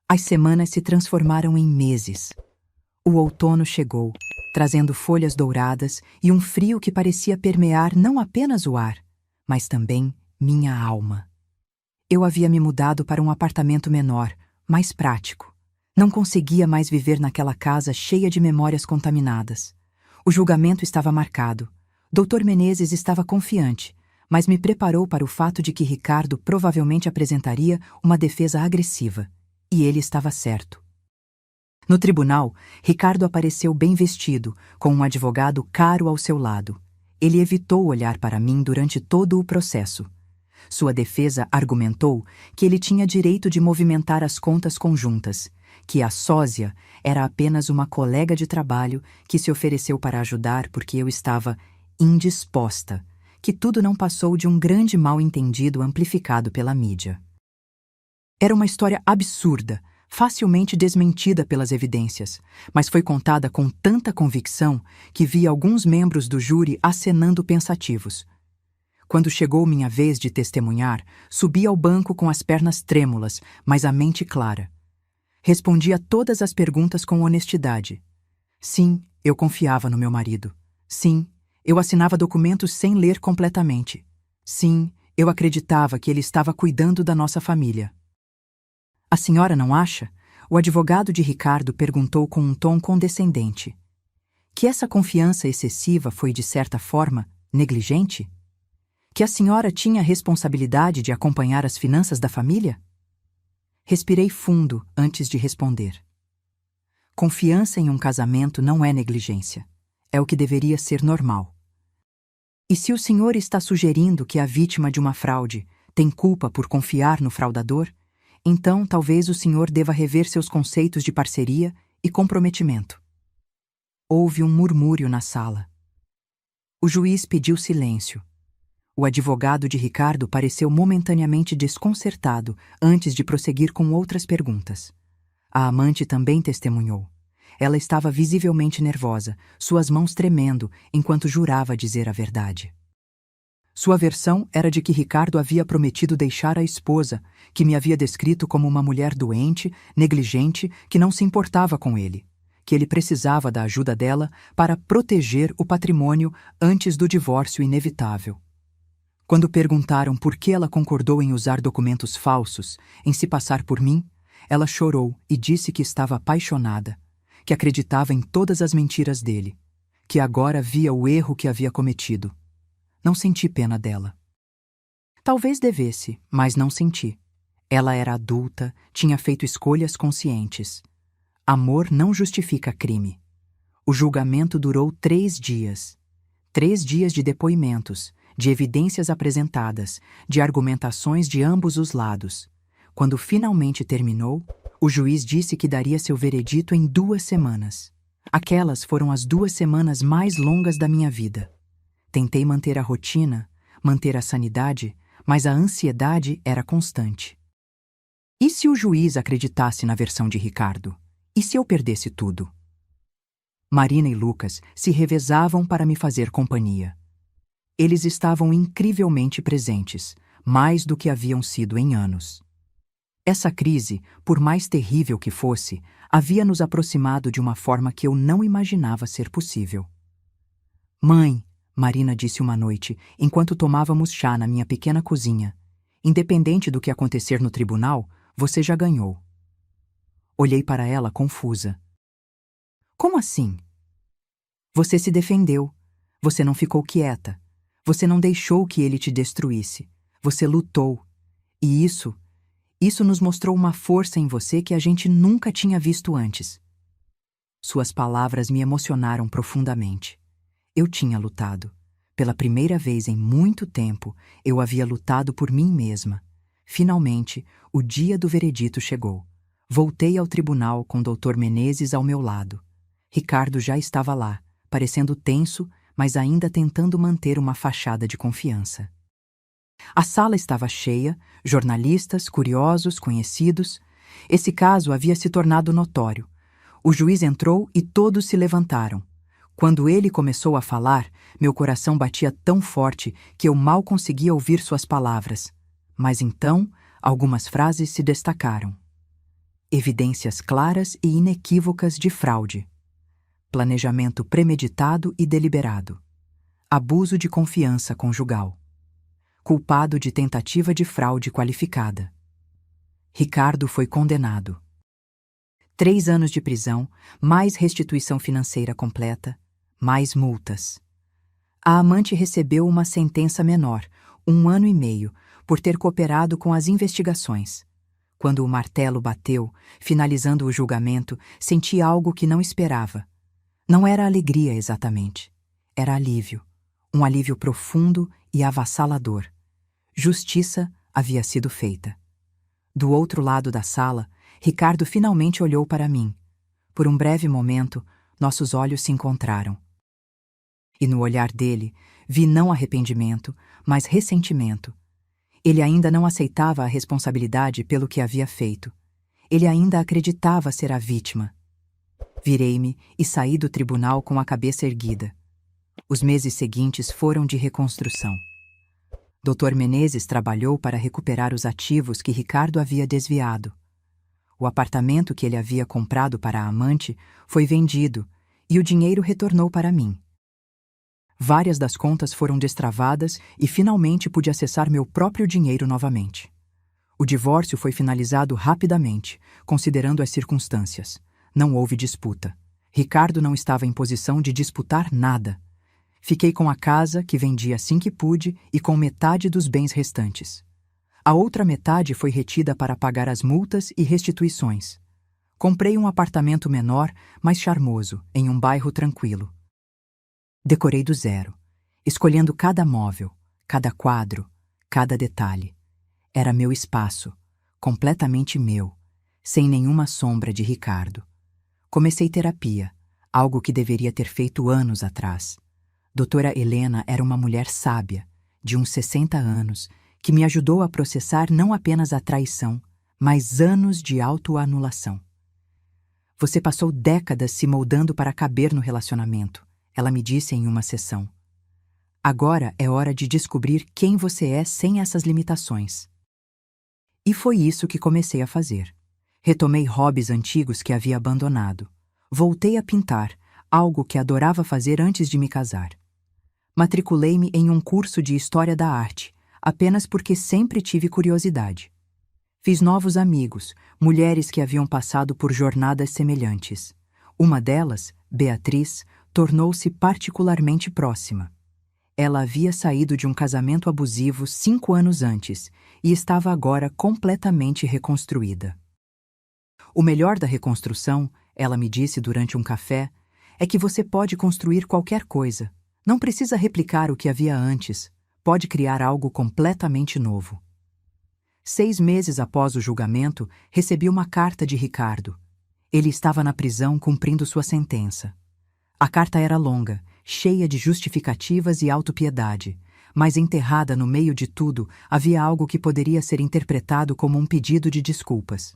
As semanas se transformaram em meses. O outono chegou, trazendo folhas douradas e um frio que parecia permear não apenas o ar, mas também minha alma. Eu havia me mudado para um apartamento menor, mais prático. Não conseguia mais viver naquela casa cheia de memórias contaminadas. O julgamento estava marcado. Dr. Menezes estava confiante, mas me preparou para o fato de que Ricardo provavelmente apresentaria uma defesa agressiva. E ele estava certo. No tribunal, Ricardo apareceu bem vestido, com um advogado caro ao seu lado. Ele evitou olhar para mim durante todo o processo. Sua defesa argumentou que ele tinha direito de movimentar as contas conjuntas, que a sósia era apenas uma colega de trabalho que se ofereceu para ajudar porque eu estava indisposta, que tudo não passou de um grande mal-entendido amplificado pela mídia. Era uma história absurda, facilmente desmentida pelas evidências, mas foi contada com tanta convicção que vi alguns membros do júri acenando pensativos. Quando chegou minha vez de testemunhar, subi ao banco com as pernas trêmulas, mas a mente clara. Respondi a todas as perguntas com honestidade. Sim, eu confiava no meu marido. Sim, eu assinava documentos sem ler completamente. Sim, eu acreditava que ele estava cuidando da nossa família. A senhora não acha? O advogado de Ricardo perguntou com um tom condescendente. Que essa confiança excessiva foi, de certa forma, negligente? Que a senhora tinha a responsabilidade de acompanhar as finanças da família? Respirei fundo antes de responder. Confiança em um casamento não é negligência. É o que deveria ser normal. E se o senhor está sugerindo que a vítima de uma fraude tem culpa por confiar no fraudador, então talvez o senhor deva rever seus conceitos de parceria e comprometimento. Houve um murmúrio na sala. O juiz pediu silêncio. O advogado de Ricardo pareceu momentaneamente desconcertado antes de prosseguir com outras perguntas. A amante também testemunhou. Ela estava visivelmente nervosa, suas mãos tremendo, enquanto jurava dizer a verdade. Sua versão era de que Ricardo havia prometido deixar a esposa, que me havia descrito como uma mulher doente, negligente, que não se importava com ele, que ele precisava da ajuda dela para proteger o patrimônio antes do divórcio inevitável. Quando perguntaram por que ela concordou em usar documentos falsos, em se passar por mim, ela chorou e disse que estava apaixonada, que acreditava em todas as mentiras dele, que agora via o erro que havia cometido. Não senti pena dela. Talvez devesse, mas não senti. Ela era adulta, tinha feito escolhas conscientes. Amor não justifica crime. O julgamento durou 3 dias. 3 dias de depoimentos, de evidências apresentadas, de argumentações de ambos os lados. Quando finalmente terminou, o juiz disse que daria seu veredito em 2 semanas. Aquelas foram as 2 semanas mais longas da minha vida. Tentei manter a rotina, manter a sanidade, mas a ansiedade era constante. E se o juiz acreditasse na versão de Ricardo? E se eu perdesse tudo? Marina e Lucas se revezavam para me fazer companhia. Eles estavam incrivelmente presentes, mais do que haviam sido em anos. Essa crise, por mais terrível que fosse, havia nos aproximado de uma forma que eu não imaginava ser possível. Mãe, Marina disse uma noite, enquanto tomávamos chá na minha pequena cozinha, independente do que acontecer no tribunal, você já ganhou. Olhei para ela confusa. Como assim? Você se defendeu. Você não ficou quieta. Você não deixou que ele te destruísse. Você lutou. E isso nos mostrou uma força em você que a gente nunca tinha visto antes. Suas palavras me emocionaram profundamente. Eu tinha lutado. Pela primeira vez em muito tempo, eu havia lutado por mim mesma. Finalmente, o dia do veredito chegou. Voltei ao tribunal com Dr. Menezes ao meu lado. Ricardo já estava lá, parecendo tenso, mas ainda tentando manter uma fachada de confiança. A sala estava cheia, jornalistas, curiosos, conhecidos. Esse caso havia se tornado notório. O juiz entrou e todos se levantaram. Quando ele começou a falar, meu coração batia tão forte que eu mal conseguia ouvir suas palavras. Mas então, algumas frases se destacaram. Evidências claras e inequívocas de fraude. Planejamento premeditado e deliberado. Abuso de confiança conjugal. Culpado de tentativa de fraude qualificada. Ricardo foi condenado. 3 anos de prisão, mais restituição financeira completa, mais multas. A amante recebeu uma sentença menor, 1 ano e meio, por ter cooperado com as investigações. Quando o martelo bateu, finalizando o julgamento, senti algo que não esperava. Não era alegria exatamente. Era alívio. Um alívio profundo e avassalador. Justiça havia sido feita. Do outro lado da sala, Ricardo finalmente olhou para mim. Por um breve momento, nossos olhos se encontraram. E no olhar dele, vi não arrependimento, mas ressentimento. Ele ainda não aceitava a responsabilidade pelo que havia feito. Ele ainda acreditava ser a vítima. Virei-me e saí do tribunal com a cabeça erguida. Os meses seguintes foram de reconstrução. Dr. Menezes trabalhou para recuperar os ativos que Ricardo havia desviado. O apartamento que ele havia comprado para a amante foi vendido e o dinheiro retornou para mim. Várias das contas foram destravadas e finalmente pude acessar meu próprio dinheiro novamente. O divórcio foi finalizado rapidamente, considerando as circunstâncias. Não houve disputa. Ricardo não estava em posição de disputar nada. Fiquei com a casa, que vendi assim que pude, e com metade dos bens restantes. A outra metade foi retida para pagar as multas e restituições. Comprei um apartamento menor, mas charmoso, em um bairro tranquilo. Decorei do zero, escolhendo cada móvel, cada quadro, cada detalhe. Era meu espaço, completamente meu, sem nenhuma sombra de Ricardo. Comecei terapia, algo que deveria ter feito anos atrás. Doutora Helena era uma mulher sábia, de uns 60 anos, que me ajudou a processar não apenas a traição, mas anos de autoanulação. Você passou décadas se moldando para caber no relacionamento, ela me disse em uma sessão. Agora é hora de descobrir quem você é sem essas limitações. E foi isso que comecei a fazer. Retomei hobbies antigos que havia abandonado. Voltei a pintar, algo que adorava fazer antes de me casar. Matriculei-me em um curso de História da Arte, apenas porque sempre tive curiosidade. Fiz novos amigos, mulheres que haviam passado por jornadas semelhantes. Uma delas, Beatriz, tornou-se particularmente próxima. Ela havia saído de um casamento abusivo 5 anos antes e estava agora completamente reconstruída. O melhor da reconstrução, ela me disse durante um café, é que você pode construir qualquer coisa. Não precisa replicar o que havia antes. Pode criar algo completamente novo. 6 meses após o julgamento, recebi uma carta de Ricardo. Ele estava na prisão cumprindo sua sentença. A carta era longa, cheia de justificativas e autopiedade, mas enterrada no meio de tudo havia algo que poderia ser interpretado como um pedido de desculpas.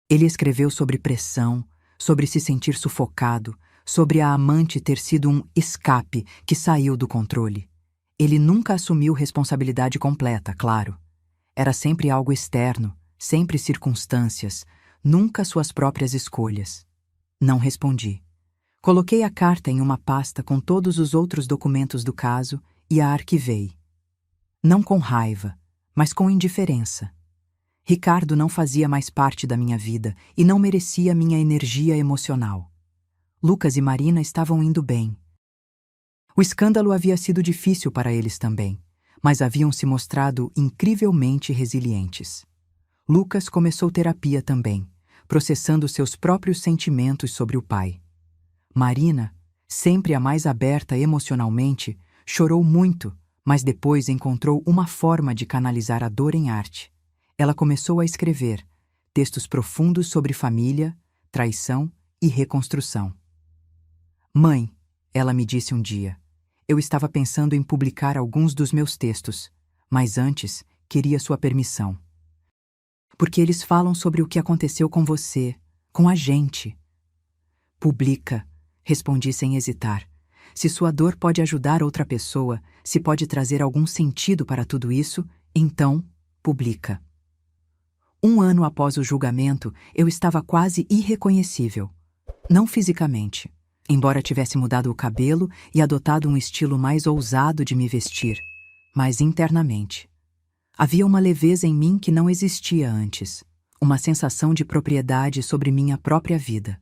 Ele escreveu sobre pressão, sobre se sentir sufocado, sobre a amante ter sido um escape que saiu do controle. Ele nunca assumiu responsabilidade completa, claro. Era sempre algo externo, sempre circunstâncias, nunca suas próprias escolhas. Não respondi. Coloquei a carta em uma pasta com todos os outros documentos do caso e a arquivei. Não com raiva, mas com indiferença. Ricardo não fazia mais parte da minha vida e não merecia minha energia emocional. Lucas e Marina estavam indo bem. O escândalo havia sido difícil para eles também, mas haviam se mostrado incrivelmente resilientes. Lucas começou terapia também, processando seus próprios sentimentos sobre o pai. Marina, sempre a mais aberta emocionalmente, chorou muito, mas depois encontrou uma forma de canalizar a dor em arte. Ela começou a escrever textos profundos sobre família, traição e reconstrução. Mãe, ela me disse um dia, eu estava pensando em publicar alguns dos meus textos, mas antes queria sua permissão. Porque eles falam sobre o que aconteceu com você, com a gente. Publica, respondi sem hesitar. Se sua dor pode ajudar outra pessoa, se pode trazer algum sentido para tudo isso, então publica. 1 ano após o julgamento, eu estava quase irreconhecível. Não fisicamente, embora tivesse mudado o cabelo e adotado um estilo mais ousado de me vestir, mas internamente. Havia uma leveza em mim que não existia antes, uma sensação de propriedade sobre minha própria vida.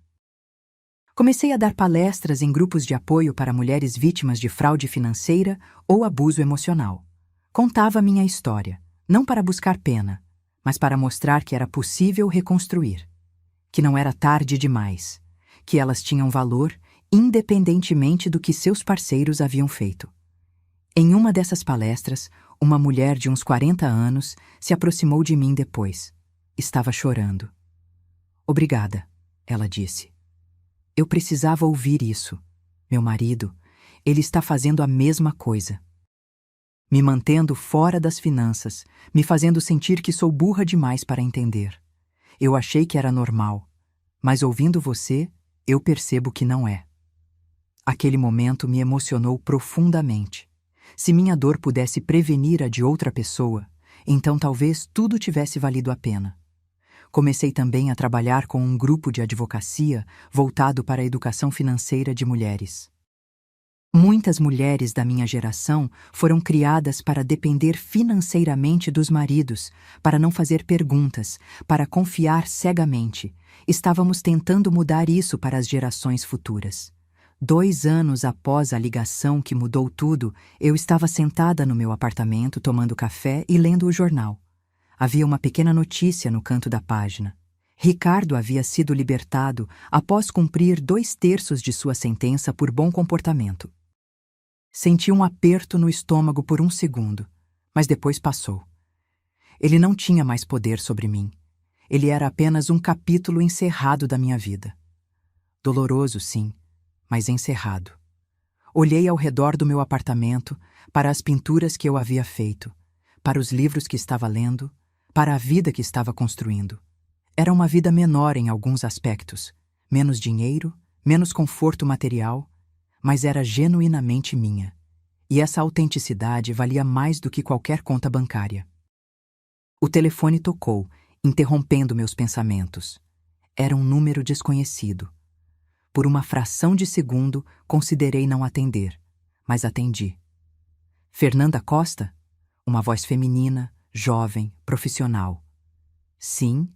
Comecei a dar palestras em grupos de apoio para mulheres vítimas de fraude financeira ou abuso emocional. Contava minha história, não para buscar pena, mas para mostrar que era possível reconstruir, que não era tarde demais, que elas tinham valor independentemente do que seus parceiros haviam feito. Em uma dessas palestras, uma mulher de uns 40 anos se aproximou de mim depois. Estava chorando. Obrigada, ela disse. Eu precisava ouvir isso. Meu marido, Ele está fazendo a mesma coisa. Me mantendo fora das finanças, me fazendo sentir que sou burra demais para entender. Eu achei que era normal, mas ouvindo você, eu percebo que não é. Aquele momento me emocionou profundamente. Se minha dor pudesse prevenir a de outra pessoa, então talvez tudo tivesse valido a pena. Comecei também a trabalhar com um grupo de advocacia voltado para a educação financeira de mulheres. Muitas mulheres da minha geração foram criadas para depender financeiramente dos maridos, para não fazer perguntas, para confiar cegamente. Estávamos tentando mudar isso para as gerações futuras. 2 anos após a ligação que mudou tudo, eu estava sentada no meu apartamento tomando café e lendo o jornal. Havia uma pequena notícia no canto da página. Ricardo havia sido libertado após cumprir 2/3 de sua sentença por bom comportamento. Senti um aperto no estômago por um segundo, mas depois passou. Ele não tinha mais poder sobre mim. Ele era apenas um capítulo encerrado da minha vida. Doloroso, sim, mas encerrado. Olhei ao redor do meu apartamento, para as pinturas que eu havia feito, para os livros que estava lendo, para a vida que estava construindo. Era uma vida menor em alguns aspectos, menos dinheiro, menos conforto material, mas era genuinamente minha. E essa autenticidade valia mais do que qualquer conta bancária. O telefone tocou, interrompendo meus pensamentos. Era um número desconhecido. Por uma fração de segundo, considerei não atender, mas atendi. Fernanda Costa? Uma voz feminina, jovem, profissional. Sim.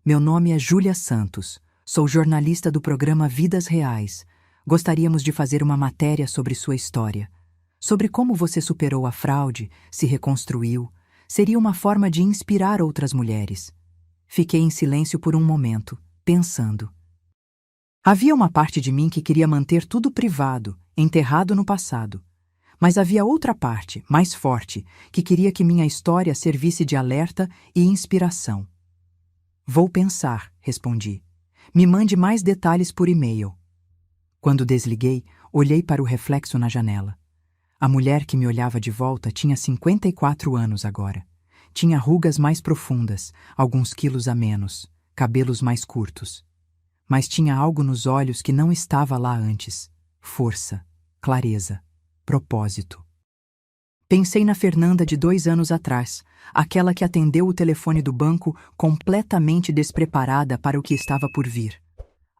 Meu nome é Júlia Santos. Sou jornalista do programa Vidas Reais. Gostaríamos de fazer uma matéria sobre sua história. Sobre como você superou a fraude, se reconstruiu. Seria uma forma de inspirar outras mulheres. Fiquei em silêncio por um momento, pensando. Havia uma parte de mim que queria manter tudo privado, enterrado no passado. Mas havia outra parte, mais forte, que queria que minha história servisse de alerta e inspiração. Vou pensar, respondi. Me mande mais detalhes por e-mail. Quando desliguei, olhei para o reflexo na janela. A mulher que me olhava de volta tinha 54 anos agora. Tinha rugas mais profundas, alguns quilos a menos, cabelos mais curtos. Mas tinha algo nos olhos que não estava lá antes. Força, clareza, propósito. Pensei na Fernanda de 2 anos atrás, aquela que atendeu o telefone do banco completamente despreparada para o que estava por vir.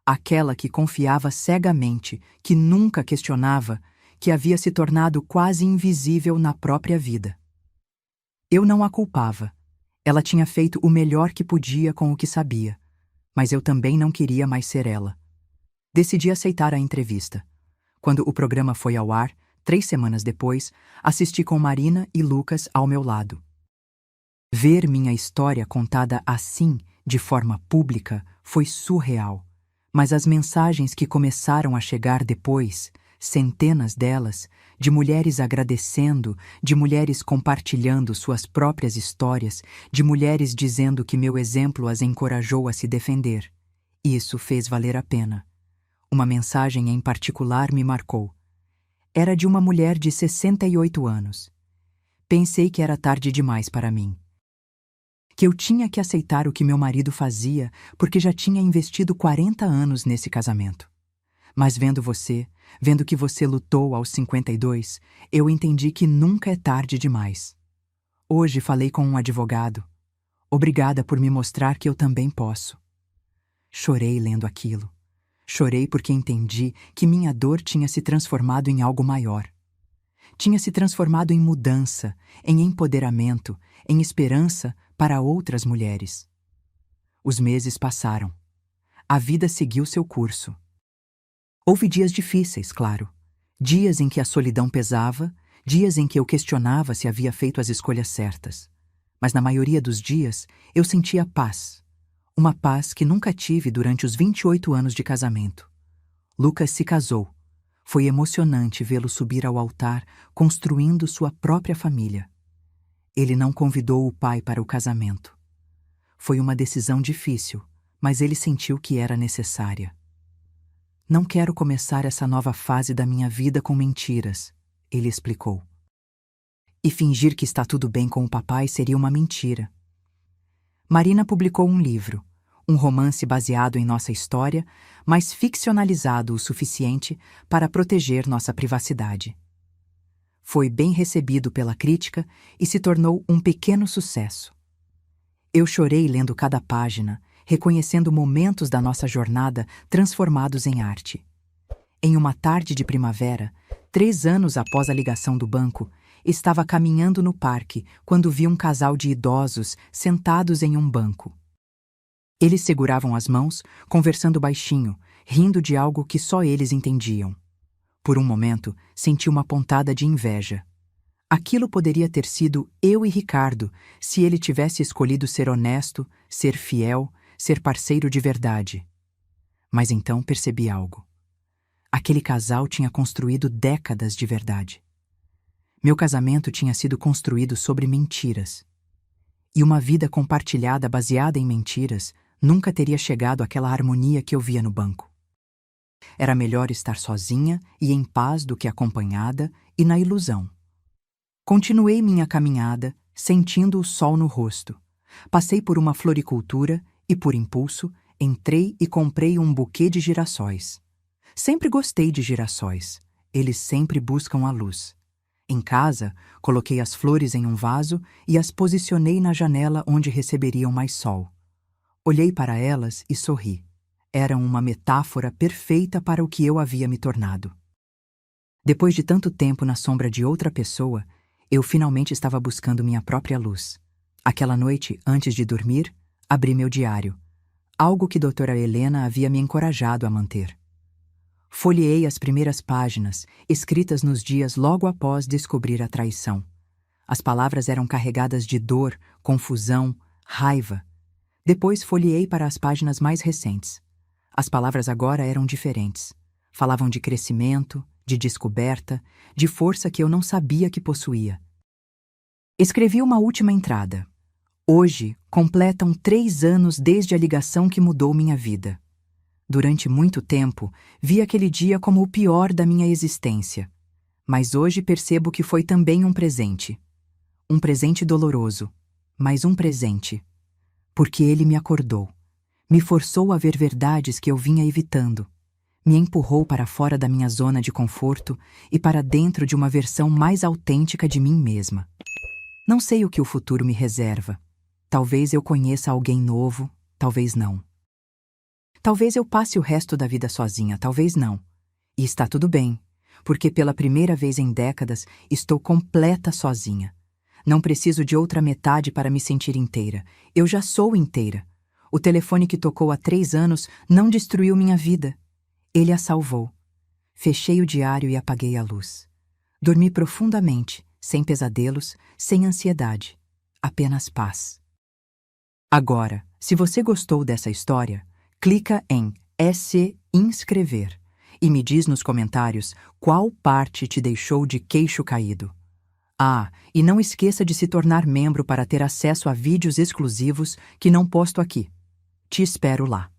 Aquela que confiava cegamente, que nunca questionava, que havia se tornado quase invisível na própria vida. Eu não a culpava. Ela tinha feito o melhor que podia com o que sabia, mas eu também não queria mais ser ela. Decidi aceitar a entrevista. Quando o programa foi ao ar, 3 semanas depois, assisti com Marina e Lucas ao meu lado. Ver minha história contada assim, de forma pública, foi surreal. Mas as mensagens que começaram a chegar depois, centenas delas, de mulheres agradecendo, de mulheres compartilhando suas próprias histórias, de mulheres dizendo que meu exemplo as encorajou a se defender. Isso fez valer a pena. Uma mensagem em particular me marcou. Era de uma mulher de 68 anos. Pensei que era tarde demais para mim. Que eu tinha que aceitar o que meu marido fazia porque já tinha investido 40 anos nesse casamento. Mas vendo você, vendo que você lutou aos 52, eu entendi que nunca é tarde demais. Hoje falei com um advogado. Obrigada por me mostrar que eu também posso. Chorei lendo aquilo. Chorei porque entendi que minha dor tinha se transformado em algo maior. Tinha se transformado em mudança, em empoderamento, em esperança para outras mulheres. Os meses passaram. A vida seguiu seu curso. Houve dias difíceis, claro. Dias em que a solidão pesava, dias em que eu questionava se havia feito as escolhas certas. Mas na maioria dos dias, eu sentia paz. Uma paz que nunca tive durante os 28 anos de casamento. Lucas se casou. Foi emocionante vê-lo subir ao altar, construindo sua própria família. Ele não convidou o pai para o casamento. Foi uma decisão difícil, mas ele sentiu que era necessária. Não quero começar essa nova fase da minha vida com mentiras, ele explicou. E fingir que está tudo bem com o papai seria uma mentira. Marina publicou um livro, um romance baseado em nossa história, mas ficcionalizado o suficiente para proteger nossa privacidade. Foi bem recebido pela crítica e se tornou um pequeno sucesso. Eu chorei lendo cada página, reconhecendo momentos da nossa jornada transformados em arte. Em uma tarde de primavera, 3 anos após a ligação do banco, estava caminhando no parque quando vi um casal de idosos sentados em um banco. Eles seguravam as mãos, conversando baixinho, rindo de algo que só eles entendiam. Por um momento, senti uma pontada de inveja. Aquilo poderia ter sido eu e Ricardo, se ele tivesse escolhido ser honesto, ser fiel, ser parceiro de verdade. Mas então percebi algo. Aquele casal tinha construído décadas de verdade. Meu casamento tinha sido construído sobre mentiras. E uma vida compartilhada baseada em mentiras nunca teria chegado àquela harmonia que eu via no banco. Era melhor estar sozinha e em paz do que acompanhada e na ilusão. Continuei minha caminhada, sentindo o sol no rosto. Passei por uma floricultura e, por impulso, entrei e comprei um buquê de girassóis. Sempre gostei de girassóis. Eles sempre buscam a luz. Em casa, coloquei as flores em um vaso e as posicionei na janela onde receberiam mais sol. Olhei para elas e sorri. Eram uma metáfora perfeita para o que eu havia me tornado. Depois de tanto tempo na sombra de outra pessoa, eu finalmente estava buscando minha própria luz. Aquela noite, antes de dormir, abri meu diário, algo que doutora Helena havia me encorajado a manter. Folheei as primeiras páginas, escritas nos dias logo após descobrir a traição. As palavras eram carregadas de dor, confusão, raiva. Depois folheei para as páginas mais recentes. As palavras agora eram diferentes. Falavam de crescimento, de descoberta, de força que eu não sabia que possuía. Escrevi uma última entrada. Hoje, completam 3 anos desde a ligação que mudou minha vida. Durante muito tempo, vi aquele dia como o pior da minha existência. Mas hoje percebo que foi também um presente. Um presente doloroso, mas um presente. Porque ele me acordou. Me forçou a ver verdades que eu vinha evitando. Me empurrou para fora da minha zona de conforto e para dentro de uma versão mais autêntica de mim mesma. Não sei o que o futuro me reserva. Talvez eu conheça alguém novo, talvez não. Talvez eu passe o resto da vida sozinha, talvez não. E está tudo bem, porque pela primeira vez em décadas estou completa sozinha. Não preciso de outra metade para me sentir inteira. Eu já sou inteira. O telefone que tocou há 3 anos não destruiu minha vida. Ele a salvou. Fechei o diário e apaguei a luz. Dormi profundamente, sem pesadelos, sem ansiedade. Apenas paz. Agora, se você gostou dessa história, clica em se inscrever e me diz nos comentários qual parte te deixou de queixo caído. Ah, e não esqueça de se tornar membro para ter acesso a vídeos exclusivos que não posto aqui. Te espero lá.